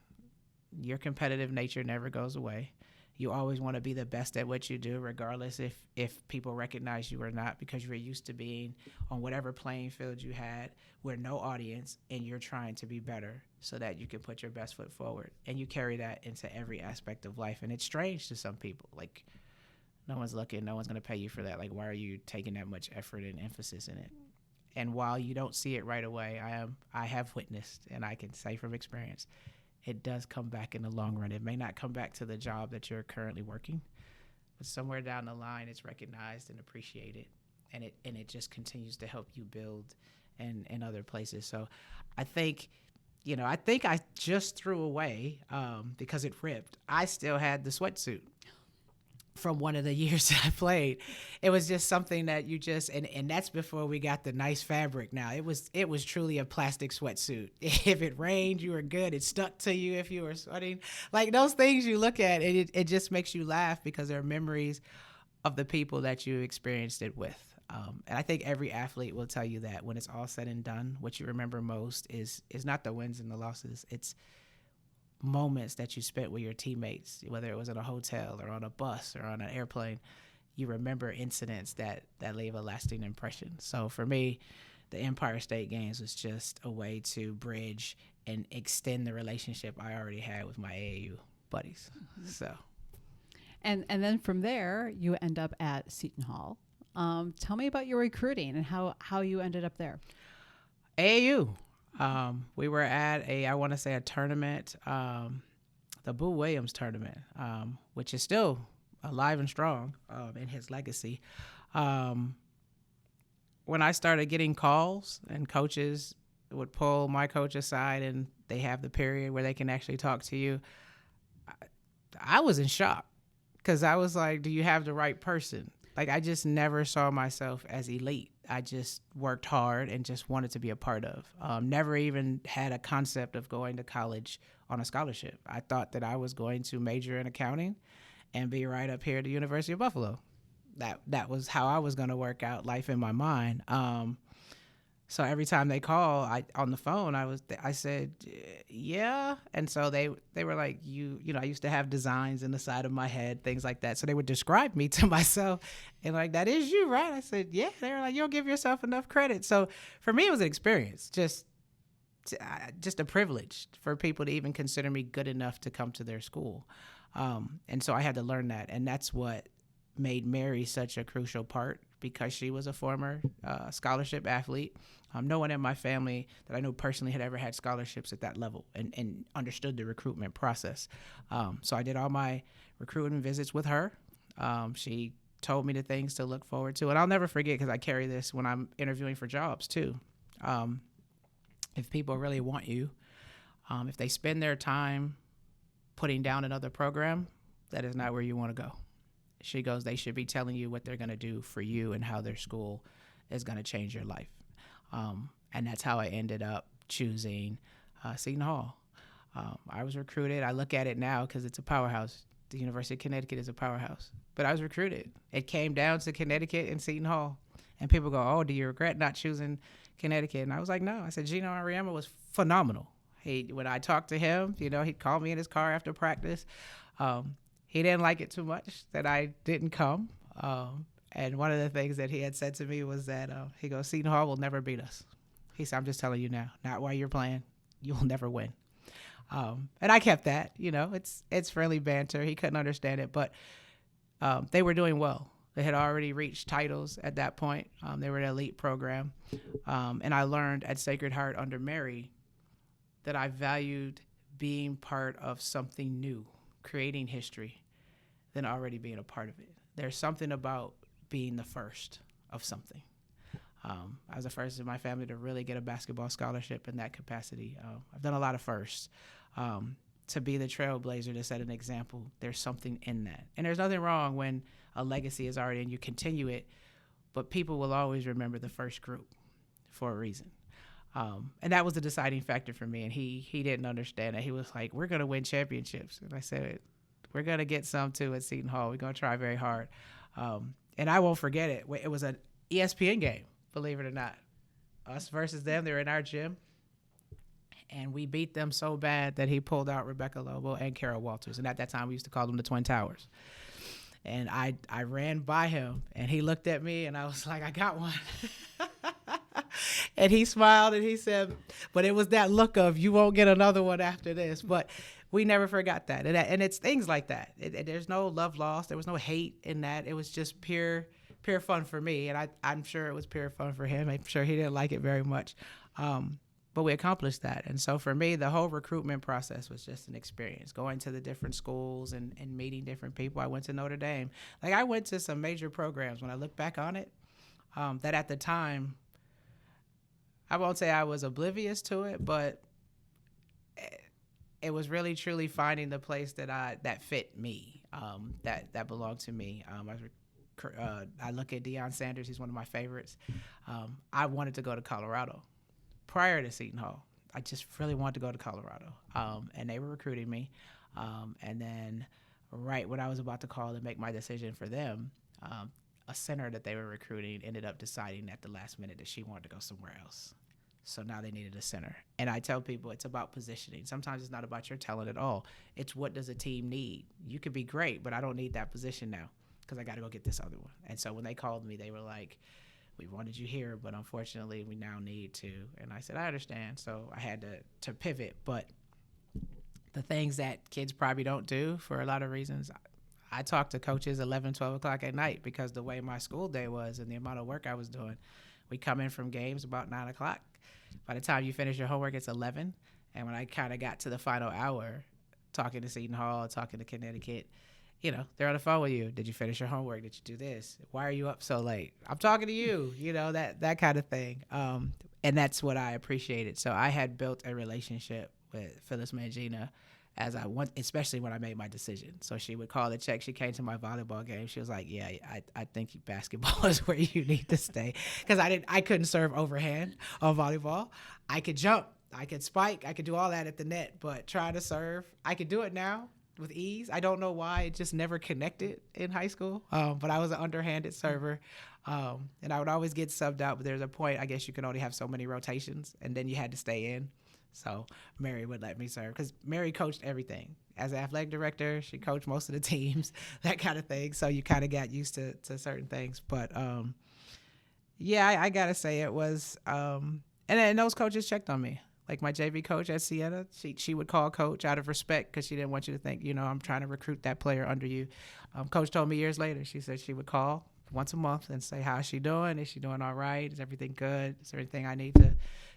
Your competitive nature never goes away. You always want to be the best at what you do, regardless if people recognize you or not, because you're used to being on whatever playing field you had where no audience, and you're trying to be better so that you can put your best foot forward. And you carry that into every aspect of life. And it's strange to some people. Like, no one's looking, no one's going to pay you for that. Like, why are you taking that much effort and emphasis in it? And while you don't see it right away, I have witnessed, and I can say from experience, it does come back in the long run. It may not come back to the job that you're currently working, but somewhere down the line, it's recognized and appreciated, and it just continues to help you build in other places. So I think I just threw away, because it ripped. I still had the sweatsuit from one of the years that I played. It was just something that you just, and that's before we got the nice fabric. Now it was truly a plastic sweatsuit. If it rained, you were good. It stuck to you if you were sweating. Like, those things you look at, and it just makes you laugh because they're memories of the people that you experienced it with. And I think every athlete will tell you that when it's all said and done, what you remember most is not the wins and the losses. It's moments that you spent with your teammates, whether it was in a hotel or on a bus or on an airplane. You remember incidents that leave a lasting impression. So for me, the Empire State Games was just a way to bridge and extend the relationship I already had with my AAU buddies. Mm-hmm. So, and then from there, you end up at Seton Hall. Tell me about your recruiting and how you ended up there. AAU. We were at a tournament, the Boo Williams tournament, which is still alive and strong in his legacy. When I started getting calls and coaches would pull my coach aside and they have the period where they can actually talk to you, I was in shock because I was like, do you have the right person? Like, I just never saw myself as elite. I just worked hard and just wanted to be a part of. Never even had a concept of going to college on a scholarship. I thought that I was going to major in accounting and be right up here at the University of Buffalo. That was how I was going to work out life in my mind. So every time they call, on the phone, I said, yeah. And so they were like, I used to have designs in the side of my head, things like that. So they would describe me to myself and like, that is you, right? I said, yeah. They were like, you don't give yourself enough credit. So for me, it was an experience, just a privilege for people to even consider me good enough to come to their school. And so I had to learn that. And that's what made Mary such a crucial part, because she was a former scholarship athlete. No one in my family that I know personally had ever had scholarships at that level and understood the recruitment process. So I did all my recruiting visits with her. She told me the things to look forward to. And I'll never forget, because I carry this when I'm interviewing for jobs too. If people really want you, if they spend their time putting down another program, that is not where you want to go. She goes, they should be telling you what they're going to do for you and how their school is going to change your life. And that's how I ended up choosing Seton Hall. I was recruited. I look at it now because it's a powerhouse. The University of Connecticut is a powerhouse. But I was recruited. It came down to Connecticut and Seton Hall. And people go, oh, do you regret not choosing Connecticut? And I was like, no. I said, Gino Auriemma was phenomenal. When I talked to him, he'd call me in his car after practice. He didn't like it too much that I didn't come. And one of the things that he had said to me was that he goes, Seton Hall will never beat us. He said, I'm just telling you now, not while you're playing. You'll never win. And I kept that. It's friendly banter. He couldn't understand it, but they were doing well. They had already reached titles at that point. They were an elite program. And I learned at Sacred Heart under Mary that I valued being part of something new, creating history, than already being a part of it. There's something about being the first of something. I was the first in my family to really get a basketball scholarship in that capacity. I've done a lot of firsts. To be the trailblazer, to set an example, there's something in that. And there's nothing wrong when a legacy is already and you continue it, but people will always remember the first group for a reason. And that was the deciding factor for me. And he didn't understand it. He was like, we're going to win championships. And I said, we're going to get some too at Seton Hall. We're going to try very hard. And I won't forget it. It was an ESPN game, believe it or not. Us versus them. They were in our gym. And we beat them so bad that he pulled out Rebecca Lobo and Carol Walters. And at that time, we used to call them the Twin Towers. And I ran by him, and he looked at me, and I was like, I got one. And he smiled, and he said, but it was that look of, you won't get another one after this. But we never forgot that. And it's things like that. There's no love lost. There was no hate in that. It was just pure fun for me. And I'm sure it was pure fun for him. I'm sure he didn't like it very much. But we accomplished that. And so for me, the whole recruitment process was just an experience, going to the different schools and meeting different people. I went to Notre Dame. Like, I went to some major programs when I look back on it, that at the time, I won't say I was oblivious to it, but it was really truly finding the place that fit me, that belonged to me. I look at Deion Sanders. He's one of my favorites. I wanted to go to Colorado prior to Seton Hall. I just really wanted to go to Colorado, and they were recruiting me. And then right when I was about to call and make my decision for them, a center that they were recruiting ended up deciding at the last minute that she wanted to go somewhere else. So now they needed a center. And I tell people it's about positioning. Sometimes it's not about your talent at all. It's what does a team need? You could be great, but I don't need that position now because I got to go get this other one. And so when they called me, they were like, we wanted you here, but unfortunately we now need to. And I said, I understand. So I had to pivot. But the things that kids probably don't do for a lot of reasons, I talked to coaches 11, 12 o'clock at night because the way my school day was and the amount of work I was doing. We come in from games about 9 o'clock. By the time you finish your homework, it's 11. And when I kind of got to the final hour, talking to Seton Hall, talking to Connecticut, you know, they're on the phone with you. Did you finish your homework? Did you do this? Why are you up so late? I'm talking to you, you know, that kind of thing. And that's what I appreciated. So I had built a relationship with Phyllis Mangina as I want, especially when I made my decision. So she would call the check. She came to my volleyball game. She was like, yeah, I think basketball is where you need to stay. Because I couldn't serve overhand on volleyball. I could jump, I could spike, I could do all that at the net, but trying to serve, I could do it now with ease. I don't know why it just never connected in high school. But I was an underhanded server. And I would always get subbed out, but there's a point, I guess you can only have so many rotations, and then you had to stay in. So Mary would let me serve because Mary coached everything. As an athletic director, she coached most of the teams, that kind of thing. So you kind of got used to certain things. But, yeah, I got to say it was and those coaches checked on me. Like my JV coach at Siena, she would call coach out of respect because she didn't want you to think, you know, I'm trying to recruit that player under you. Coach told me years later, she said she would call once a month and say, how's she doing? Is she doing all right? Is everything good? Is there anything I need to?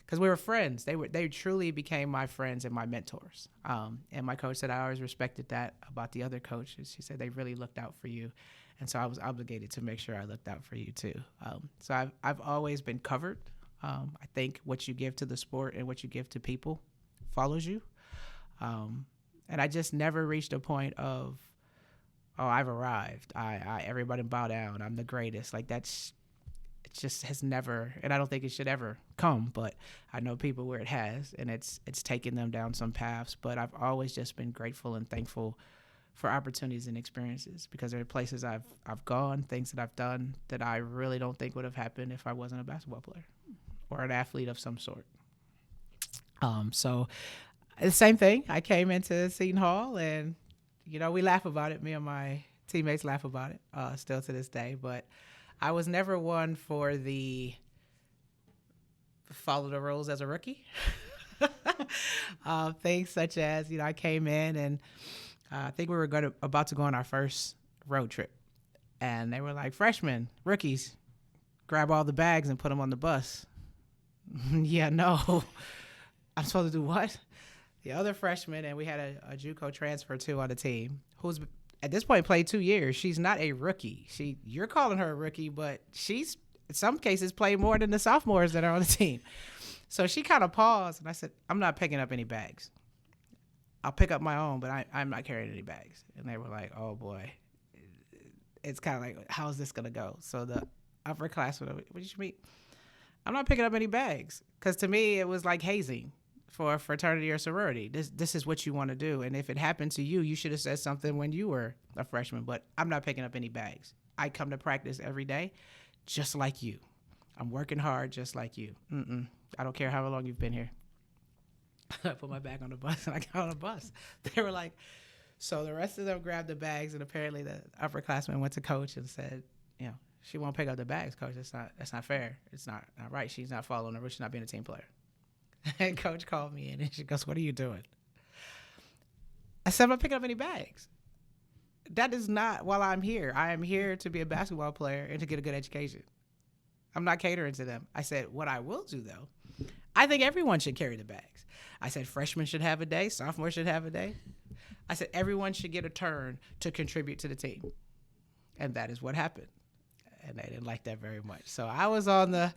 Because we were friends. They truly became my friends and my mentors. And my coach said I always respected that about the other coaches. She said they really looked out for you. And so I was obligated to make sure I looked out for you too. So I've always been covered. I think what you give to the sport and what you give to people follows you. And I just never reached a point of, oh, I've arrived. Everybody bow down. I'm the greatest. Like it just has never, and I don't think it should ever come, but I know people where it has, and it's taken them down some paths. But I've always just been grateful and thankful for opportunities and experiences because there are places I've gone, things that I've done that I really don't think would have happened if I wasn't a basketball player or an athlete of some sort. So the same thing. I came into Seton Hall, and you know, we laugh about it. Me and my teammates laugh about it still to this day. But I was never one for the follow the rules as a rookie. Things such as, you know, I came in and I think we were about to go on our first road trip. And they were like, freshmen, rookies, grab all the bags and put them on the bus. Yeah, no. I'm supposed to do what? The other freshman, and we had a JUCO transfer too on the team, who's at this point played 2 years. She's not a rookie. You're calling her a rookie, but she's in some cases played more than the sophomores that are on the team. So she kind of paused, and I said, I'm not picking up any bags. I'll pick up my own, but I'm not carrying any bags. And they were like, oh boy. It's kind of like, how's this going to go? So the upperclassmen, what did you mean? I'm not picking up any bags. Because to me, it was like hazing for a fraternity or sorority. This is what you want to do. And if it happened to you, you should have said something when you were a freshman. But I'm not picking up any bags. I come to practice every day just like you. I'm working hard just like you. I don't care how long you've been here. I put my bag on the bus and I got on the bus. They were like, so the rest of them grabbed the bags, and apparently the upperclassmen went to coach and said, you know, she won't pick up the bags, coach. That's not fair. It's not right. She's not following the rules. She's not being a team player. And coach called me in and she goes, what are you doing? I said, I'm not picking up any bags. That is not while I'm here. I am here to be a basketball player and to get a good education. I'm not catering to them. I said, what I will do though, I think everyone should carry the bags. I said, freshmen should have a day. Sophomores should have a day. I said, everyone should get a turn to contribute to the team. And that is what happened. And they didn't like that very much. So I was on the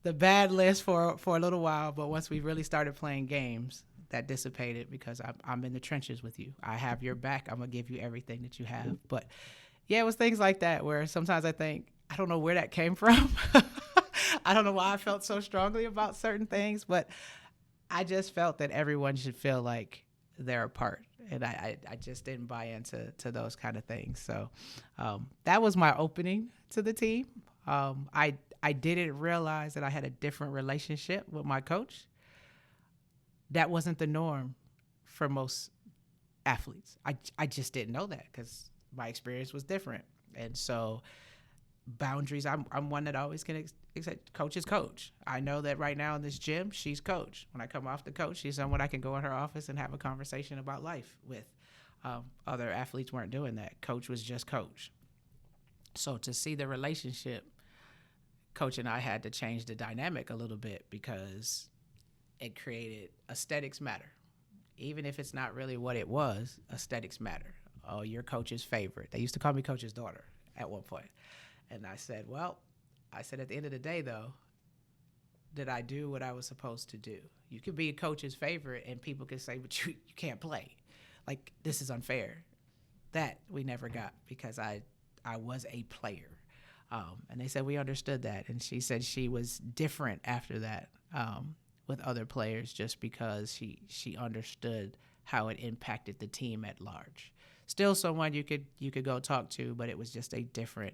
bad list for a little while. But once we really started playing games, that dissipated because I'm in the trenches with you. I have your back. I'm going to give you everything that you have. But yeah, it was things like that where sometimes I think, I don't know where that came from. I don't know why I felt so strongly about certain things, but I just felt that everyone should feel like they're a part. And I just didn't buy into those kind of things. So that was my opening to the team. I I didn't realize that I had a different relationship with my coach. That wasn't the norm for most athletes. I just didn't know that because my experience was different. And so boundaries, I'm one that always can accept. Coach is coach. I know that right now in this gym, she's coach. When I come off the coach, she's someone I can go in her office and have a conversation about life with. Other athletes weren't doing that. Coach was just coach. So to see the relationship, coach and I had to change the dynamic a little bit because it created aesthetics matter. Even if it's not really what it was, aesthetics matter. Oh, your coach's favorite. They used to call me coach's daughter at one point. And I said, at the end of the day, though, did I do what I was supposed to do? You could be a coach's favorite and people could say, but you can't play. Like, this is unfair. That we never got because I was a player. And they said we understood that. And she said she was different after that with other players just because she understood how it impacted the team at large. Still someone you could go talk to, but it was just a different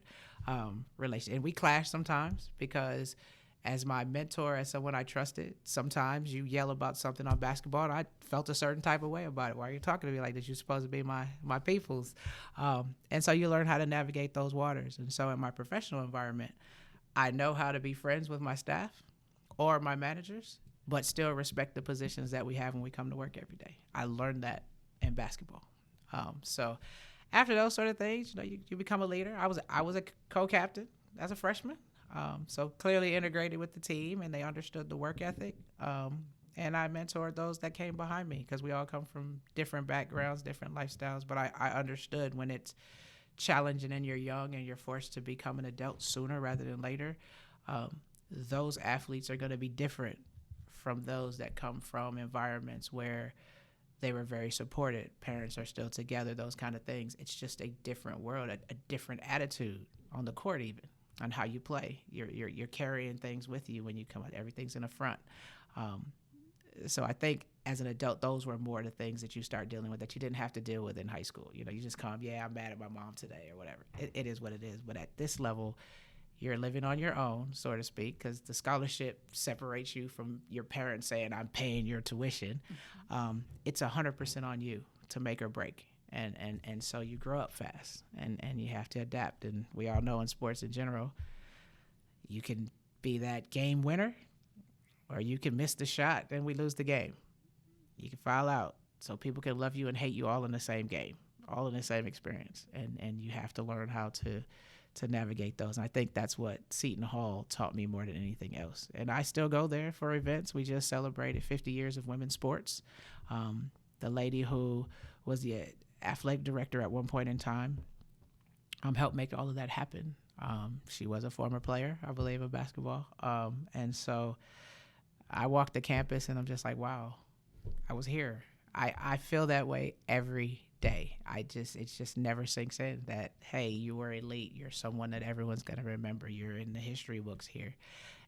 relation. And we clashed sometimes because as my mentor, as someone I trusted, sometimes you yell about something on basketball, and I felt a certain type of way about it. Why are you talking to me like this? You're supposed to be my people's. And so you learn how to navigate those waters. And so in my professional environment, I know how to be friends with my staff or my managers, but still respect the positions that we have when we come to work every day. I learned that in basketball. So after those sort of things, you become a leader. I was a co-captain as a freshman. So clearly integrated with the team, and they understood the work ethic. And I mentored those that came behind me because we all come from different backgrounds, different lifestyles. But I understood when it's challenging and you're young and you're forced to become an adult sooner rather than later, those athletes are going to be different from those that come from environments where they were very supported. Parents are still together, those kind of things. It's just a different world, a different attitude on the court even. On how you play, you're carrying things with you when you come out. Everything's in the front. So I think as an adult, those were more the things that you start dealing with that you didn't have to deal with in high school. You just come, I'm mad at my mom today or whatever. It is what it is. But at this level, you're living on your own, so to speak, because the scholarship separates you from your parents saying, I'm paying your tuition. It's 100% on you to make or break. And so you grow up fast and you have to adapt. And we all know in sports in general, you can be that game winner or you can miss the shot and we lose the game. You can foul out so people can love you and hate you all in the same game, all in the same experience. And you have to learn how to navigate those. And I think that's what Seton Hall taught me more than anything else. And I still go there for events. We just celebrated 50 years of women's sports. The lady who was the athletic director at one point in time helped make all of that happen. She was a former player, I believe, of basketball. And so I walked the campus and I'm just like, wow, I was here. I feel that way every day. It just never sinks in that, hey, you were elite. You're someone that everyone's going to remember. You're in the history books here.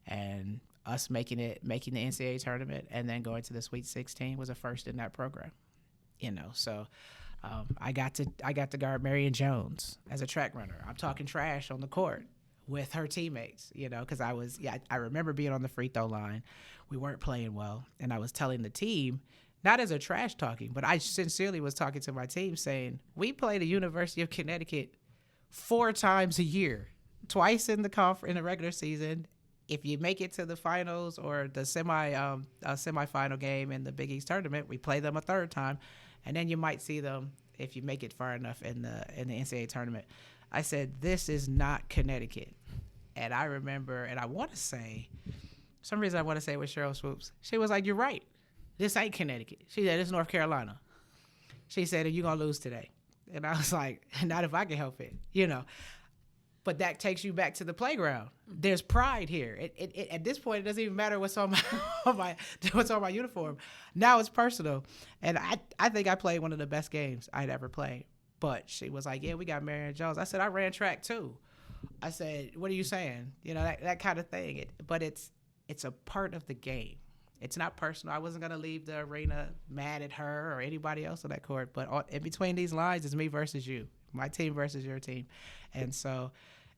And us making the NCAA tournament and then going to the Sweet 16 was a first in that program. So I got to guard Marion Jones as a track runner. I'm talking trash on the court with her teammates, because I remember being on the free throw line. We weren't playing well. And I was telling the team, not as a trash talking, but I sincerely was talking to my team saying, we play the University of Connecticut 4 times a year, twice in the regular season. If you make it to the finals or the semifinal game in the Big East tournament, we play them a 3rd time. And then you might see them if you make it far enough in the NCAA tournament. I said, this is not Connecticut. And I remember, and I want to say, for some reason I want to say it was Cheryl Swoops. She was like, you're right. This ain't Connecticut. She said, it's North Carolina. She said, you're going to lose today. And I was like, not if I can help it, But that takes you back to the playground. There's pride here. It at this point, it doesn't even matter what's on my uniform. Now it's personal. And I think I played one of the best games I'd ever played. But she was like, yeah, we got Marion Jones. I said, I ran track too. I said, what are you saying? That kind of thing. But it's a part of the game. It's not personal. I wasn't going to leave the arena mad at her or anybody else on that court. But in between these lines, it's me versus you. My team versus your team. And so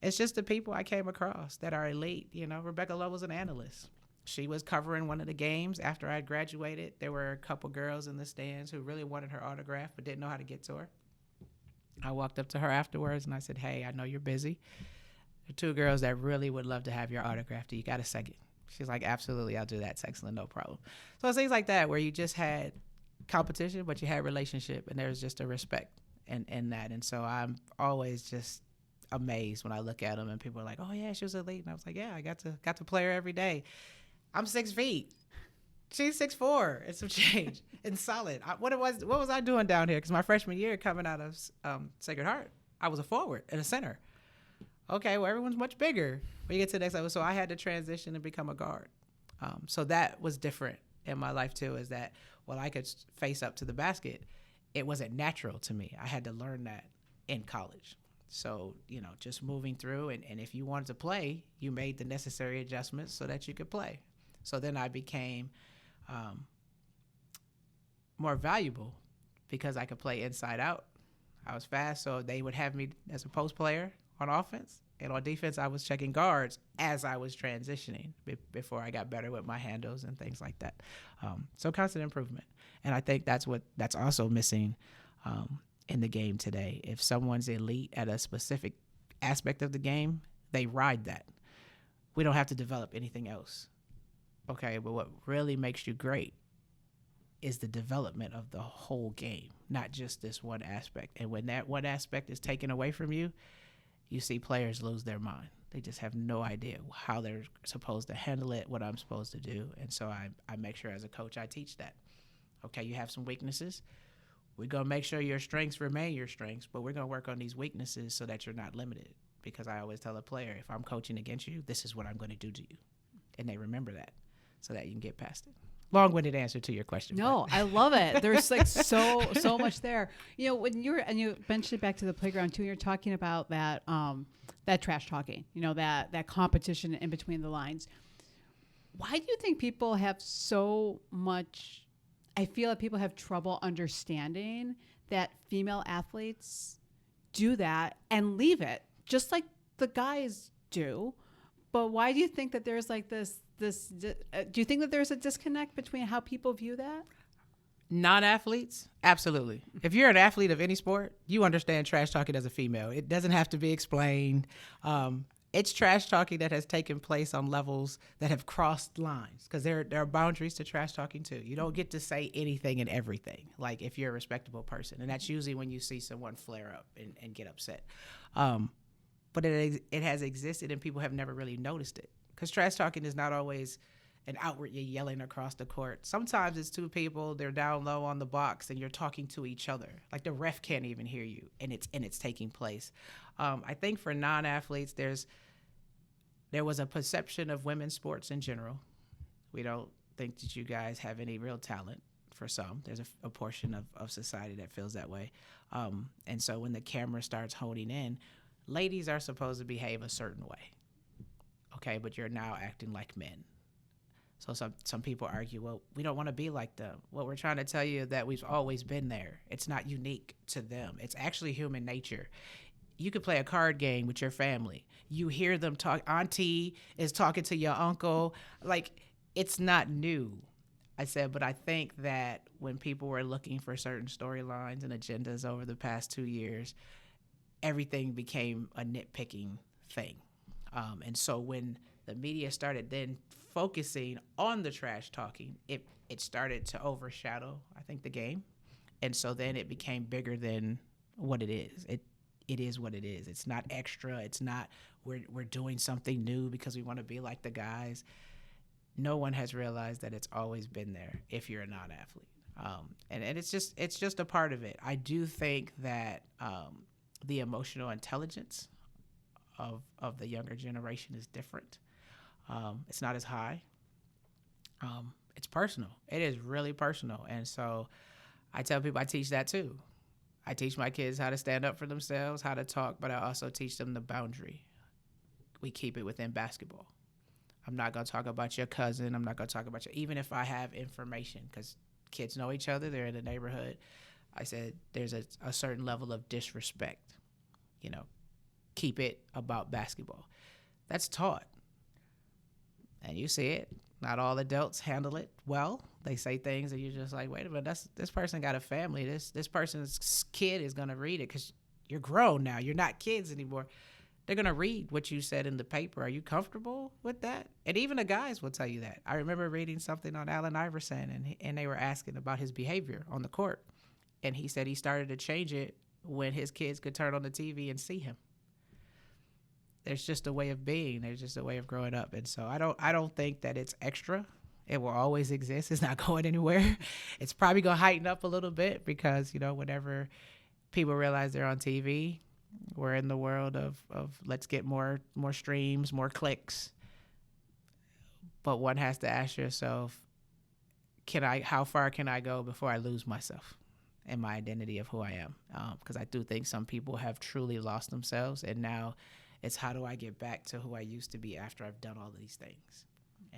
It's just the people I came across that are elite. You know, Rebecca Love was an analyst. She was covering one of the games after I graduated. There were a couple girls in the stands who really wanted her autograph but didn't know how to get to her. I walked up to her afterwards and I said, hey, I know you're busy. There are two girls that really would love to have your autograph. Do you got a second? She's like, absolutely, I'll do that, Texlin, no problem. So it's things like that where you just had competition, but you had relationship, and there's just a respect in that. And so I'm always just amazed when I look at them and people are like, oh, yeah, she was elite. And I was like, yeah, I got to play her every day. I'm 6 feet. She's 6'4" and some change and solid. What was I doing down here? Because my freshman year coming out of Sacred Heart, I was a forward and a center. Okay, well, everyone's much bigger. When you get to the next level, so I had to transition and become a guard. So that was different in my life too, is that while I could face up to the basket, it wasn't natural to me. I had to learn that in college. So, you know, just moving through, and if you wanted to play, you made the necessary adjustments so that you could play. So then I became more valuable because I could play inside out. I was fast, so they would have me as a post player on offense. And on defense, I was checking guards as I was transitioning before I got better with my handles and things like that. So constant improvement. And I think that's also missing in the game today. If someone's elite at a specific aspect of the game, they ride that. We don't have to develop anything else. Okay, but what really makes you great is the development of the whole game, not just this one aspect. And when that one aspect is taken away from you, you see players lose their mind. They just have no idea how they're supposed to handle it, what I'm supposed to do. And so I make sure as a coach I teach that. Okay, you have some weaknesses. We're going to make sure your strengths remain your strengths, but we're going to work on these weaknesses so that you're not limited. Because I always tell a player, if I'm coaching against you, this is what I'm going to do to you. And they remember that so that you can get past it. Long-winded answer to your question. No, I love it. There's like so much there. You know, when you mentioned it back to the playground too, you're talking about that that trash talking, you know, that competition in between the lines. Why do you think people have so much, I feel like people have trouble understanding that female athletes do that and leave it just like the guys do? But why do you think that there's like this do you think that there's a disconnect between how people view that? Non-athletes? Absolutely. If you're an athlete of any sport, you understand trash talking as a female. It doesn't have to be explained. It's trash talking that has taken place on levels that have crossed lines, because there are boundaries to trash talking too. You don't get to say anything and everything, like if you're a respectable person. And that's usually when you see someone flare up and get upset. But it has existed and people have never really noticed it. Because trash talking is not always an outward yelling across the court. Sometimes it's two people, they're down low on the box, and you're talking to each other. Like the ref can't even hear you, and it's taking place. I think for non-athletes, there was a perception of women's sports in general. We don't think that you guys have any real talent. For some, there's a portion of society that feels that way. And so when the camera starts honing in, ladies are supposed to behave a certain way. Okay, but you're now acting like men. So some people argue, well, we don't want to be like them. What we're trying to tell you is that we've always been there. It's not unique to them. It's actually human nature. You could play a card game with your family. You hear them talk. Auntie is talking to your uncle. Like, it's not new. I said, but I think that when people were looking for certain storylines and agendas over the past 2 years, everything became a nitpicking thing. And so when the media started then focusing on the trash talking, it started to overshadow, I think, the game. And so then it became bigger than what it is. It is what it is. It's not extra. It's not we're doing something new because we want to be like the guys. No one has realized that it's always been there if you're a non-athlete. And it's just a part of it. I do think that the emotional intelligence of the younger generation is different. It's not as high. It's personal. It is really personal. And so I tell people I teach that too. I teach my kids how to stand up for themselves, how to talk, but I also teach them the boundary. We keep it within basketball. I'm not going to talk about your cousin. I'm not going to talk about you, even if I have information, because kids know each other. They're in the neighborhood. I said there's a certain level of disrespect. You know, keep it about basketball. That's taught. And you see it. Not all adults handle it well. They say things and you're just like, wait a minute, this person got a family. This person's kid is going to read it because you're grown now. You're not kids anymore. They're going to read what you said in the paper. Are you comfortable with that? And even the guys will tell you that. I remember reading something on Allen Iverson, and they were asking about his behavior on the court. And he said he started to change it when his kids could turn on the TV and see him. There's just a way of being. There's just a way of growing up. And so I don't think that it's extra. It will always exist. It's not going anywhere. It's probably going to heighten up a little bit because, whenever people realize they're on TV, we're in the world of let's get more streams, more clicks. But one has to ask yourself, how far can I go before I lose myself and my identity of who I am? Because I do think some people have truly lost themselves, and now it's how do I get back to who I used to be after I've done all of these things?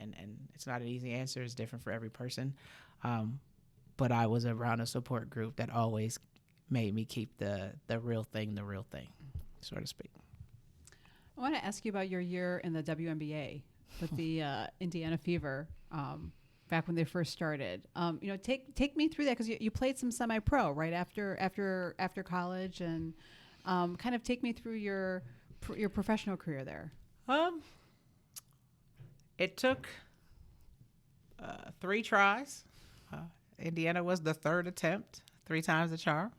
And it's not an easy answer. It's different for every person. But I was around a support group that always made me keep the real thing, so to speak. I want to ask you about your year in the WNBA with the Indiana Fever back when they first started. Take me through that because you played some semi-pro right after college, and kind of take me through your professional career there. It took 3 tries. Indiana was the 3rd attempt, 3 times the charm.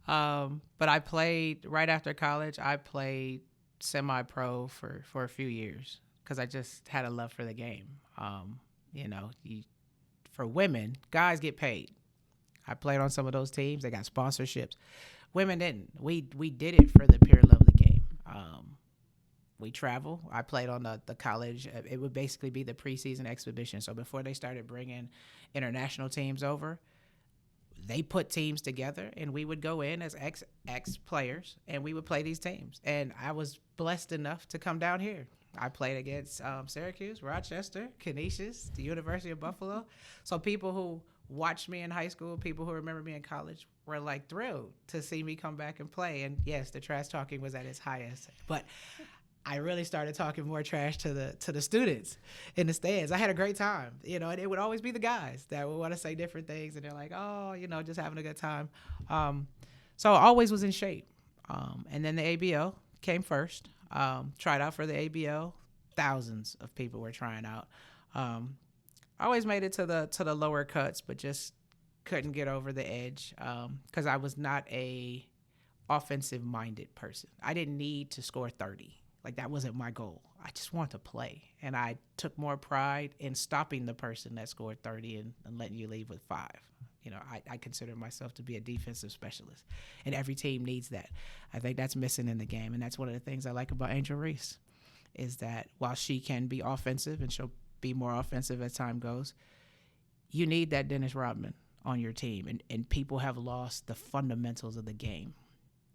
But I played right after college. I played semi-pro for a few years because I just had a love for the game. For women, guys get paid. I played on some of those teams. They got sponsorships. Women didn't. We did it for the pure love of the game. We travel. I played on the college. It would basically be the preseason exhibition. So before they started bringing international teams over, they put teams together, and we would go in as ex players, and we would play these teams. And I was blessed enough to come down here. I played against Syracuse, Rochester, Canisius, the University of Buffalo. So people who watched me in high school, people who remember me in college, were like thrilled to see me come back and play. And yes, the trash talking was at its highest, but I really started talking more trash to the students in the stands. I had a great time, and it would always be the guys that would want to say different things, and they're like, oh, just having a good time. So I always was in shape. And then the ABL came first. Tried out for the ABL. Thousands of people were trying out. I always made it to the lower cuts, but just couldn't get over the edge because I was not a offensive-minded person. I didn't need to score 30. Like, that wasn't my goal. I just wanted to play. And I took more pride in stopping the person that scored 30 and letting you leave with 5. I consider myself to be a defensive specialist. And every team needs that. I think that's missing in the game. And that's one of the things I like about Angel Reese is that while she can be offensive, and she'll be more offensive as time goes, you need that Dennis Rodman on your team. And people have lost the fundamentals of the game.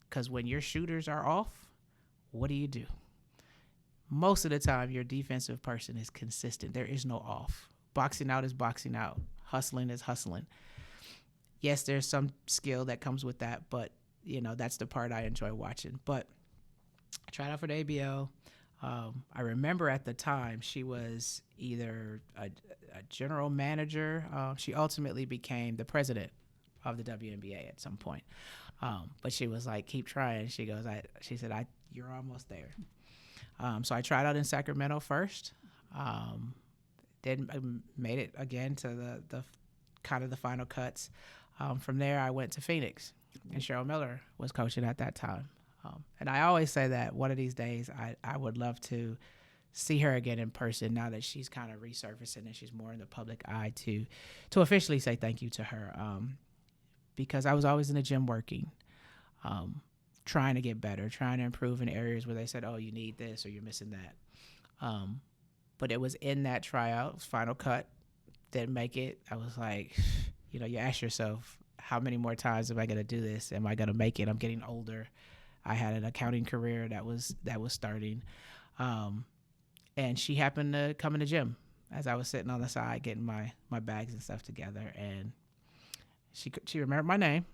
Because when your shooters are off, what do? Most of the time, your defensive person is consistent. There is no off. Boxing out is boxing out. Hustling is hustling. Yes, there's some skill that comes with that, but, that's the part I enjoy watching. But I tried out for the ABL. I remember at the time she was either a general manager. She ultimately became the president of the WNBA at some point. But she was like, keep trying. She said, you're almost there. So I tried out in Sacramento first. Then made it again to the kind of the final cuts. From there, I went to Phoenix, and Cheryl Miller was coaching at that time. And I always say that one of these days I would love to see her again in person now that she's kind of resurfacing and she's more in the public eye to officially say thank you to her. Because I was always in the gym working, trying to get better, trying to improve in areas where they said, oh, you need this or you're missing that. But it was in that tryout, final cut, didn't make it. I was like, you ask yourself, how many more times am I going to do this? Am I going to make it? I'm getting older. I had an accounting career that was starting. And she happened to come in the gym as I was sitting on the side getting my bags and stuff together. And she remembered my name.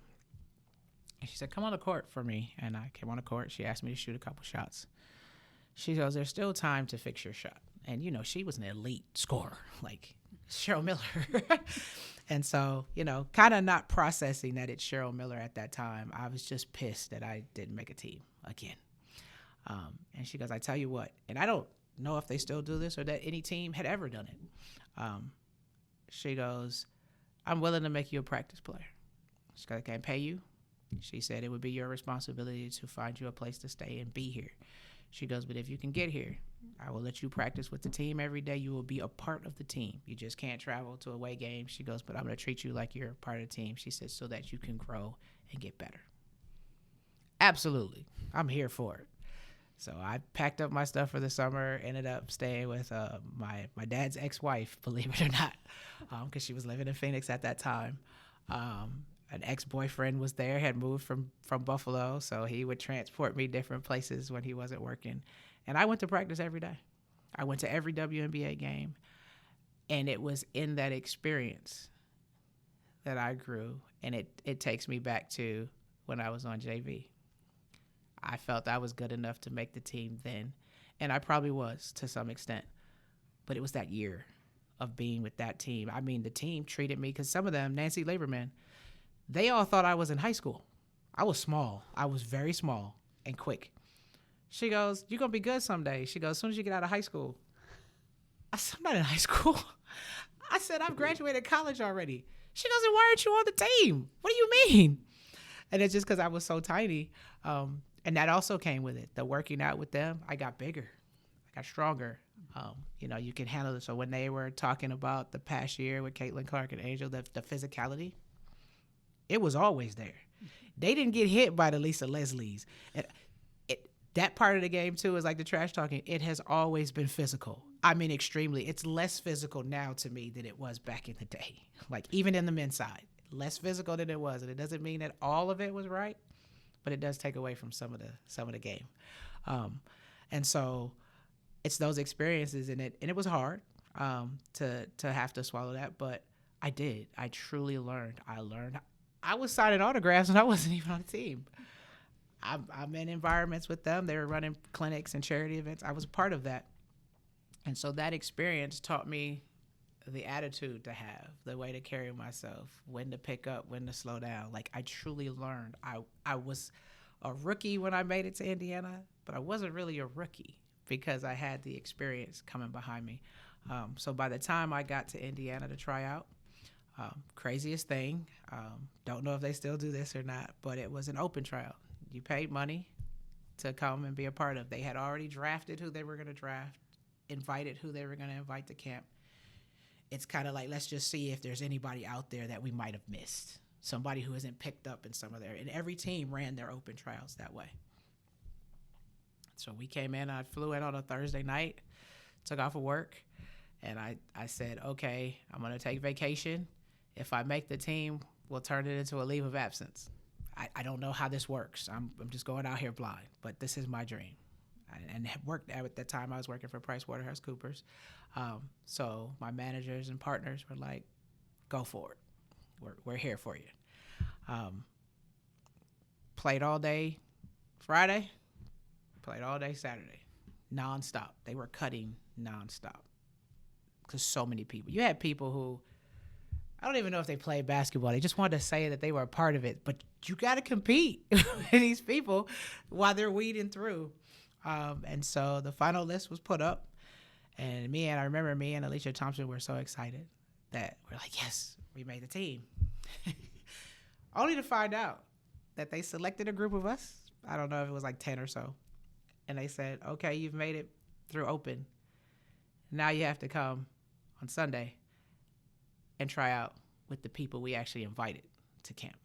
And she said, come on the court for me. And I came on the court. She asked me to shoot a couple shots. She goes, there's still time to fix your shot. And, you know, she was an elite scorer, like Cheryl Miller. And so, you know, kind of not processing that it's Cheryl Miller at that time. I was just pissed that I didn't make a team again. And she goes, I tell you what, and I don't know if they still do this or that any team had ever done it. She goes, I'm willing to make you a practice player. She goes, I can't pay you. She said it would be your responsibility to find you a place to stay and be here. She goes, but if you can get here, I will let you practice with the team every day. You will be a part of the team. You just can't travel to away games. She goes, but I'm going to treat you like you're a part of the team. She said, so that you can grow and get better. Absolutely. I'm here for it. So I packed up my stuff for the summer, ended up staying with my dad's ex-wife, believe it or not, because she was living in Phoenix at that time. An ex-boyfriend was there, had moved from Buffalo, so he would transport me different places when he wasn't working. And I went to practice every day. I went to every WNBA game, and it was in that experience that I grew, and it takes me back to when I was on JV. I felt I was good enough to make the team then, and I probably was to some extent, but it was that year of being with that team. I mean, the team treated me, because some of them, Nancy Laberman, they all thought I was in high school. I was small. I was very small and quick. She goes, you're going to be good someday. She goes, as soon as you get out of high school. I said, I'm not in high school. I said, I've graduated college already. She goes, then why aren't you on the team? What do you mean? And it's just because I was so tiny. And that also came with it. The working out with them, I got bigger. I got stronger. You know, you can handle it. So when they were talking about the past year with Caitlin, Clarke, and Angel, the physicality, it was always there. They didn't get hit by the Lisa Leslies. That part of the game, too, is like the trash talking. It has always been physical. I mean, extremely. It's less physical now to me than it was back in the day. Like, even in the men's side, less physical than it was. And it doesn't mean that all of it was right, but it does take away from some of the game. And so it's those experiences, and it was hard to have to swallow that, but I did. I truly learned. I was signing autographs and I wasn't even on the team. I'm in environments with them. They were running clinics and charity events. I was a part of that. And so that experience taught me the attitude to have, the way to carry myself, when to pick up, when to slow down. Like, I truly learned. I was a rookie when I made it to Indiana, but I wasn't really a rookie because I had the experience coming behind me. So by the time I got to Indiana to try out, craziest thing, don't know if they still do this or not, but it was an open tryout. You paid money to come and be a part of. They had already drafted who they were going to draft, invited who they were going to invite to camp. It's kind of like, let's just see if there's anybody out there that we might have missed, somebody who isn't picked up in some of their, and every team ran their open tryouts that way. So we came in, I flew in on a Thursday night, took off of work, and I said, okay, I'm going to take vacation. If I make the team, we'll turn it into a leave of absence. I don't know how this works. I'm just going out here blind, but this is my dream. And worked at that time, I was working for PricewaterhouseCoopers. So my managers and partners were like, go for it. We're here for you. Played all day Friday, played all day Saturday, nonstop. They were cutting nonstop because so many people. You had people who, I don't even know if they played basketball. They just wanted to say that they were a part of it. But you got to compete with these people while they're weeding through. And so the final list was put up. And I remember me and Alicia Thompson were so excited that we're like, yes, we made the team. Only to find out that they selected a group of us. I don't know if it was like 10 or so. And they said, okay, you've made it through open. Now you have to come on Sunday and try out with the people we actually invited to camp.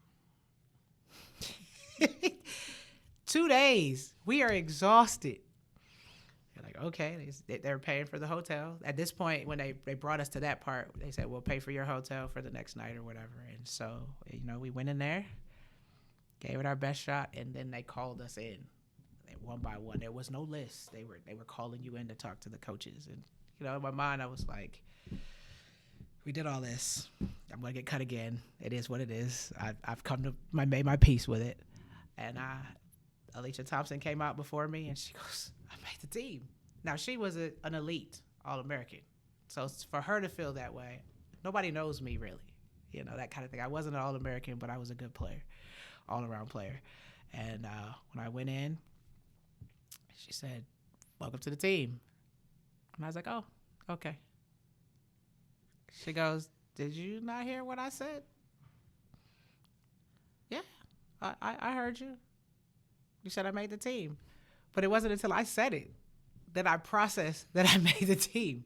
2 days. We are exhausted. They're like, okay. They're paying for the hotel. At this point, when they brought us to that part, they said, we'll pay for your hotel for the next night or whatever. And so, we went in there, gave it our best shot, and then they called us in. One by one. There was no list. They were calling you in to talk to the coaches. And, in my mind, I was like, we did all this. I'm going to get cut again. It is what it is. I've made my peace with it. And Alicia Thompson came out before me, and she goes, I made the team. Now, she was an elite All-American. So for her to feel that way, nobody knows me really, that kind of thing. I wasn't an All-American, but I was a good player, all-around player. And when I went in, she said, welcome to the team. And I was like, oh, okay. She goes, did you not hear what I said? Yeah, I heard you. You said I made the team. But it wasn't until I said it that I processed that I made the team.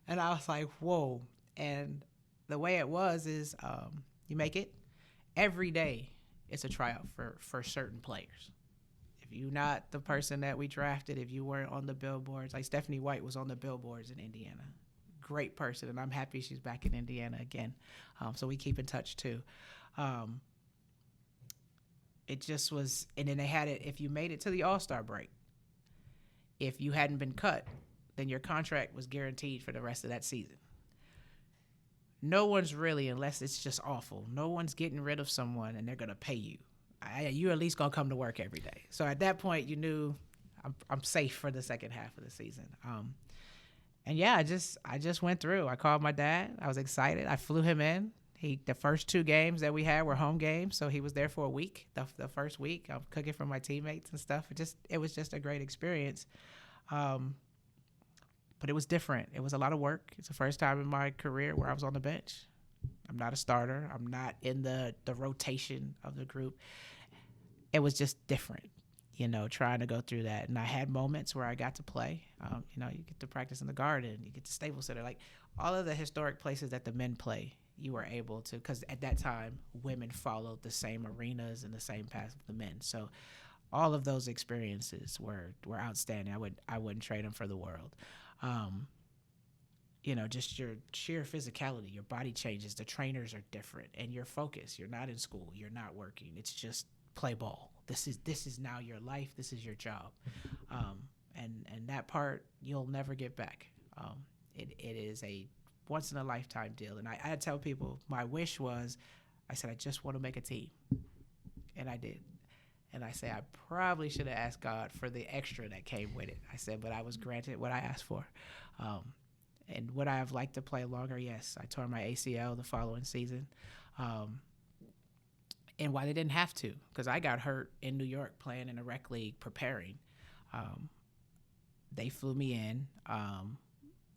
And I was like, whoa. And the way it was is you make it. Every day it's a tryout for certain players. If you're not the person that we drafted, if you weren't on the billboards, like Stephanie White was on the billboards in Indiana. Great person, and I'm happy she's back in Indiana again. So we keep in touch too. It just was, and then they had it, if you made it to the All-Star break, if you hadn't been cut, then your contract was guaranteed for the rest of that season. No one's really, unless it's just awful, no one's getting rid of someone and they're going to pay you. You're at least going to come to work every day. So at that point, you knew I'm safe for the second half of the season. And yeah, I just went through. I called my dad. I was excited. I flew him in. The first 2 games that we had were home games, so he was there for a week. The first week, I'm cooking for my teammates and stuff. It was just a great experience. But it was different. It was a lot of work. It's the first time in my career where I was on the bench. I'm not a starter. I'm not in the rotation of the group. It was just different, trying to go through that. And I had moments where I got to play. You get to practice in the Garden. You get to Staples Center. Like all of the historic places that the men play, you were able to, because at that time, women followed the same arenas and the same path of the men. So all of those experiences were outstanding. I wouldn't trade them for the world. Just your sheer physicality, your body changes, the trainers are different, and your focus. You're not in school, you're not working. It's just play ball. This is now your life. This is your job, and that part you'll never get back. It is a once in a lifetime deal. And I tell people my wish was, I said I just want to make a team, and I did. And I say I probably should have asked God for the extra that came with it. I said, but I was granted what I asked for. And would I have liked to play longer? Yes. I tore my ACL the following season. And why they didn't have to, because I got hurt in New York playing in a rec league preparing. They flew me in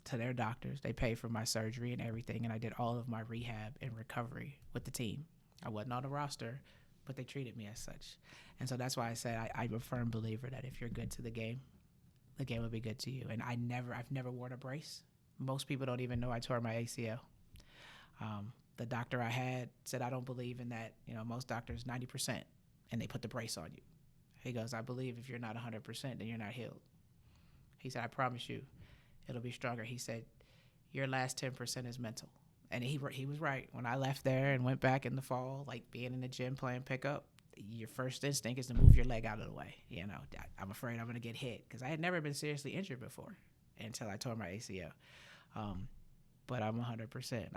to their doctors. They paid for my surgery and everything, and I did all of my rehab and recovery with the team. I wasn't on the roster, but they treated me as such. And so that's why I said I'm a firm believer that if you're good to the game will be good to you. And I've never worn a brace. Most people don't even know I tore my ACL. The doctor I had said, I don't believe in that. Most doctors, 90%, and they put the brace on you. He goes, I believe if you're not 100%, then you're not healed. He said, I promise you, it'll be stronger. He said, your last 10% is mental. And he was right. When I left there and went back in the fall, like being in the gym playing pickup, your first instinct is to move your leg out of the way. I'm afraid I'm going to get hit, because I had never been seriously injured before until I tore my ACL. But I'm 100%.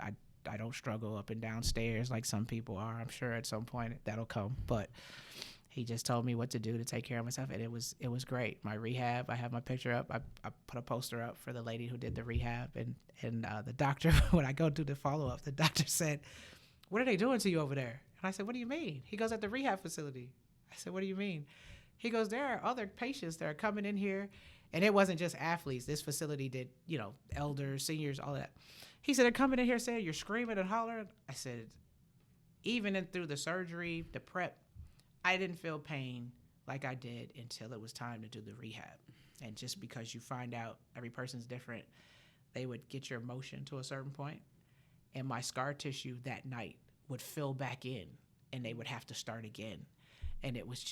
I don't struggle up and down stairs like some people are. I'm sure at some point that'll come. But he just told me what to do to take care of myself, and it was great. My rehab, I have my picture up. I put a poster up for the lady who did the rehab, and the doctor, when I go do the follow-up, the doctor said, what are they doing to you over there? And I said, what do you mean? He goes, at the rehab facility. I said, what do you mean? He goes, there are other patients that are coming in here, and it wasn't just athletes. This facility did, elders, seniors, all that. He said, they're coming in here saying you're screaming and hollering. I said, even through the surgery, the prep, I didn't feel pain like I did until it was time to do the rehab. And just because you find out every person's different, they would get your emotion to a certain point, and my scar tissue that night would fill back in, and they would have to start again. And it was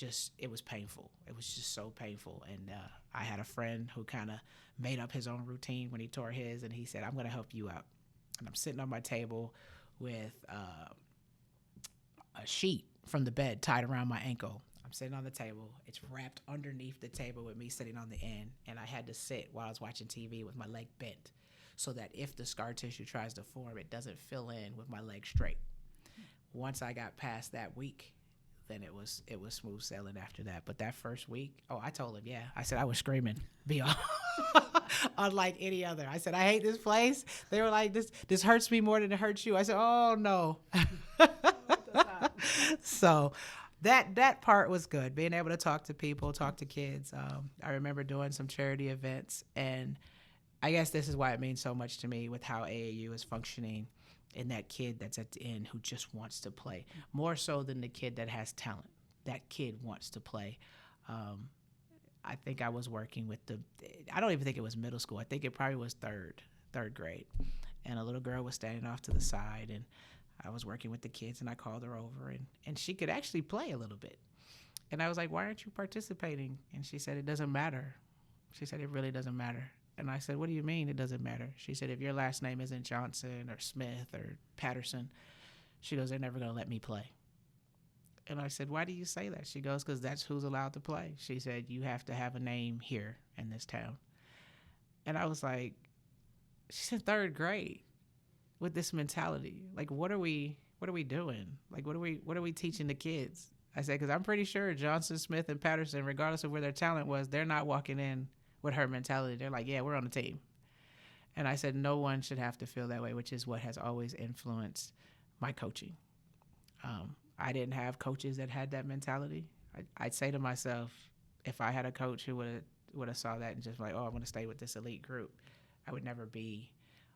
painful. It was just so painful. And I had a friend who kind of made up his own routine when he tore his, and he said, I'm going to help you out. And I'm sitting on my table with a sheet from the bed tied around my ankle. I'm sitting on the table. It's wrapped underneath the table with me sitting on the end. And I had to sit while I was watching TV with my leg bent, so that if the scar tissue tries to form, it doesn't fill in with my leg straight. Once I got past that week, then it was smooth sailing after that. But that first week, I told him, yeah. I said I was screaming, unlike any other. I said, I hate this place. They were like, this hurts me more than it hurts you. I said, oh no. So that part was good, being able to talk to people, talk to kids. I remember doing some charity events, and I guess this is why it means so much to me with how AAU is functioning, and that kid that's at the end who just wants to play, more so than the kid that has talent. That kid wants to play. I think I was working with I don't even think it was middle school. I think it probably was third grade. And a little girl was standing off to the side, and I was working with the kids, and I called her over, and she could actually play a little bit. And I was like, why aren't you participating? And she said, it doesn't matter. She said, it really doesn't matter. And I said, what do you mean it doesn't matter? She said, if your last name isn't Johnson or Smith or Patterson, she goes, they're never going to let me play. And I said, why do you say that? She goes, because that's who's allowed to play. She said, you have to have a name here in this town. And I was like, she's in third grade with this mentality. Like, what are we doing? Like, what are we teaching the kids? I said, because I'm pretty sure Johnson, Smith, and Patterson, regardless of where their talent was, they're not walking in with her mentality. They're like, yeah, we're on the team. And I said, no one should have to feel that way, which is what has always influenced my coaching. I didn't have coaches that had that mentality. I'd say to myself, if I had a coach who would have saw that and just like, oh, I'm going to stay with this elite group, I would never be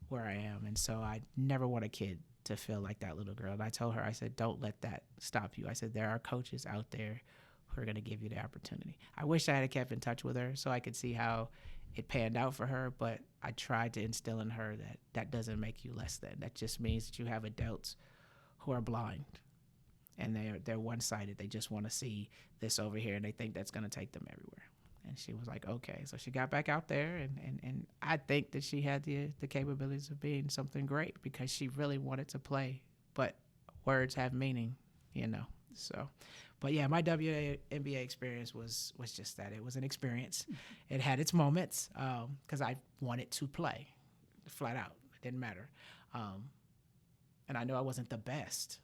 where I am. And so I never want a kid to feel like that little girl. And I told her, I said, don't let that stop you. I said, there are coaches out there who are going to give you the opportunity. I wish I had kept in touch with her so I could see how it panned out for her, but I tried to instill in her that doesn't make you less than. That just means that you have adults who are blind, and they're one-sided. They just want to see this over here, and they think that's going to take them everywhere. And she was like, okay. So she got back out there, and I think that she had the capabilities of being something great because she really wanted to play. But words have meaning, So, but yeah, my WNBA experience was just that. It was an experience. It had its moments because I wanted to play flat out. It didn't matter. And I know I wasn't the best.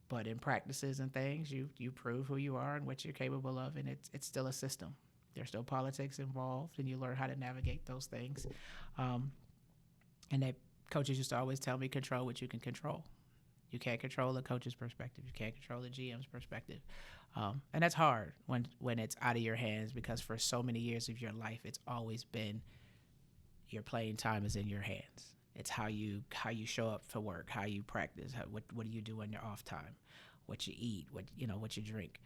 But in practices and things, you prove who you are and what you're capable of, and it's still a system. There's still politics involved, and you learn how to navigate those things. And coaches used to always tell me, control what you can control. You can't control the coach's perspective. You can't control the GM's perspective. And that's hard when it's out of your hands, because for so many years of your life, it's always been your playing time is in your hands. It's how you show up for work, how you practice, what do you do on your off time, what you eat, what you drink.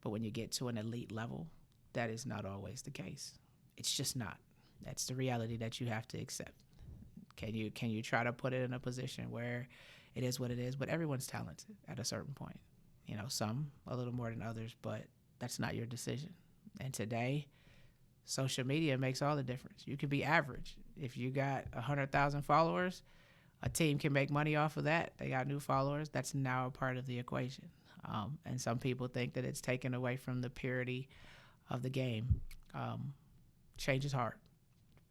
But when you get to an elite level, that is not always the case. It's just not. That's the reality that you have to accept. Can you try to put it in a position where it is what it is? But everyone's talented at a certain point. Some a little more than others, but that's not your decision. And today, social media makes all the difference. You can be average. If you got 100,000 followers, a team can make money off of that. They got new followers. That's now a part of the equation. And some people think that it's taken away from the purity of the game. Change is hard,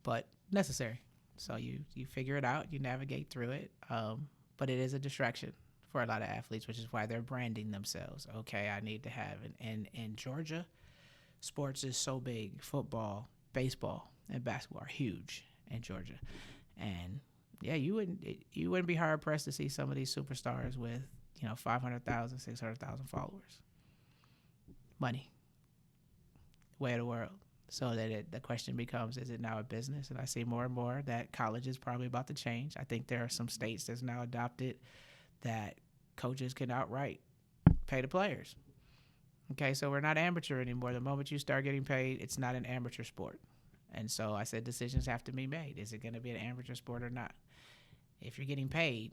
but necessary. So you figure it out, you navigate through it. But it is a distraction for a lot of athletes, which is why they're branding themselves. Okay, I need to have it. And in Georgia, sports is so big. Football, baseball, and basketball are huge in Georgia. And yeah, you wouldn't be hard pressed to see some of these superstars with 500,000, 600,000 followers. Money, way of the world. So that the question becomes, is it now a business? And I see more and more that college is probably about to change. I think there are some states that's now adopted that coaches can outright pay the players. Okay, so we're not amateur anymore. The moment you start getting paid, it's not an amateur sport. And so I said decisions have to be made. Is it going to be an amateur sport or not? If you're getting paid,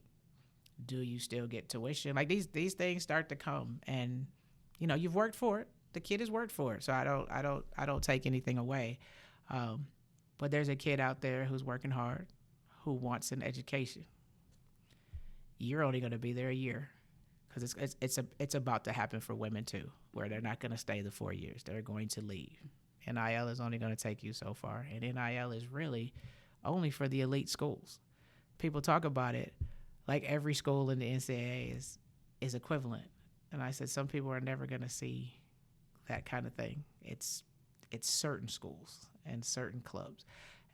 do you still get tuition? Like these things start to come, and you've worked for it. The kid has worked for it, so I don't take anything away. But there's a kid out there who's working hard, who wants an education. You're only going to be there a year, because it's about to happen for women too, where they're not going to stay the 4 years. They're going to leave. NIL is only going to take you so far, and NIL is really only for the elite schools. People talk about it like every school in the NCAA is equivalent. And I said, some people are never going to see that kind of thing. It's certain schools and certain clubs.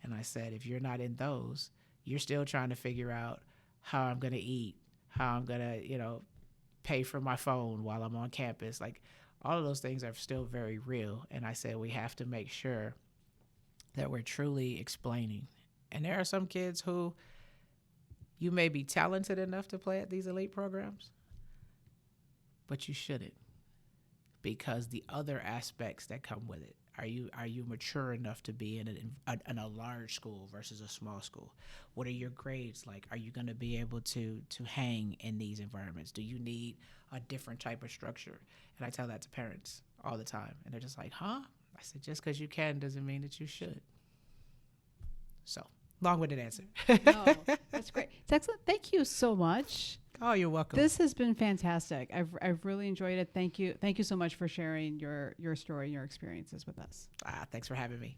And I said, if you're not in those, you're still trying to figure out how I'm going to eat, how I'm going to, pay for my phone while I'm on campus. Like, all of those things are still very real. And I said, we have to make sure that we're truly explaining. And there are some kids who you may be talented enough to play at these elite programs, but you shouldn't, because the other aspects that come with it. Are you mature enough to be in a large school versus a small school? What are your grades like? Are you going to be able to hang in these environments? Do you need a different type of structure? And I tell that to parents all the time, and they're just like, huh? I said, just because you can doesn't mean that you should. So, long-winded answer. No, that's great. Texlin, thank you so much. Oh, you're welcome. This has been fantastic. I've really enjoyed it. Thank you. Thank you so much for sharing your story and your experiences with us. Thanks for having me.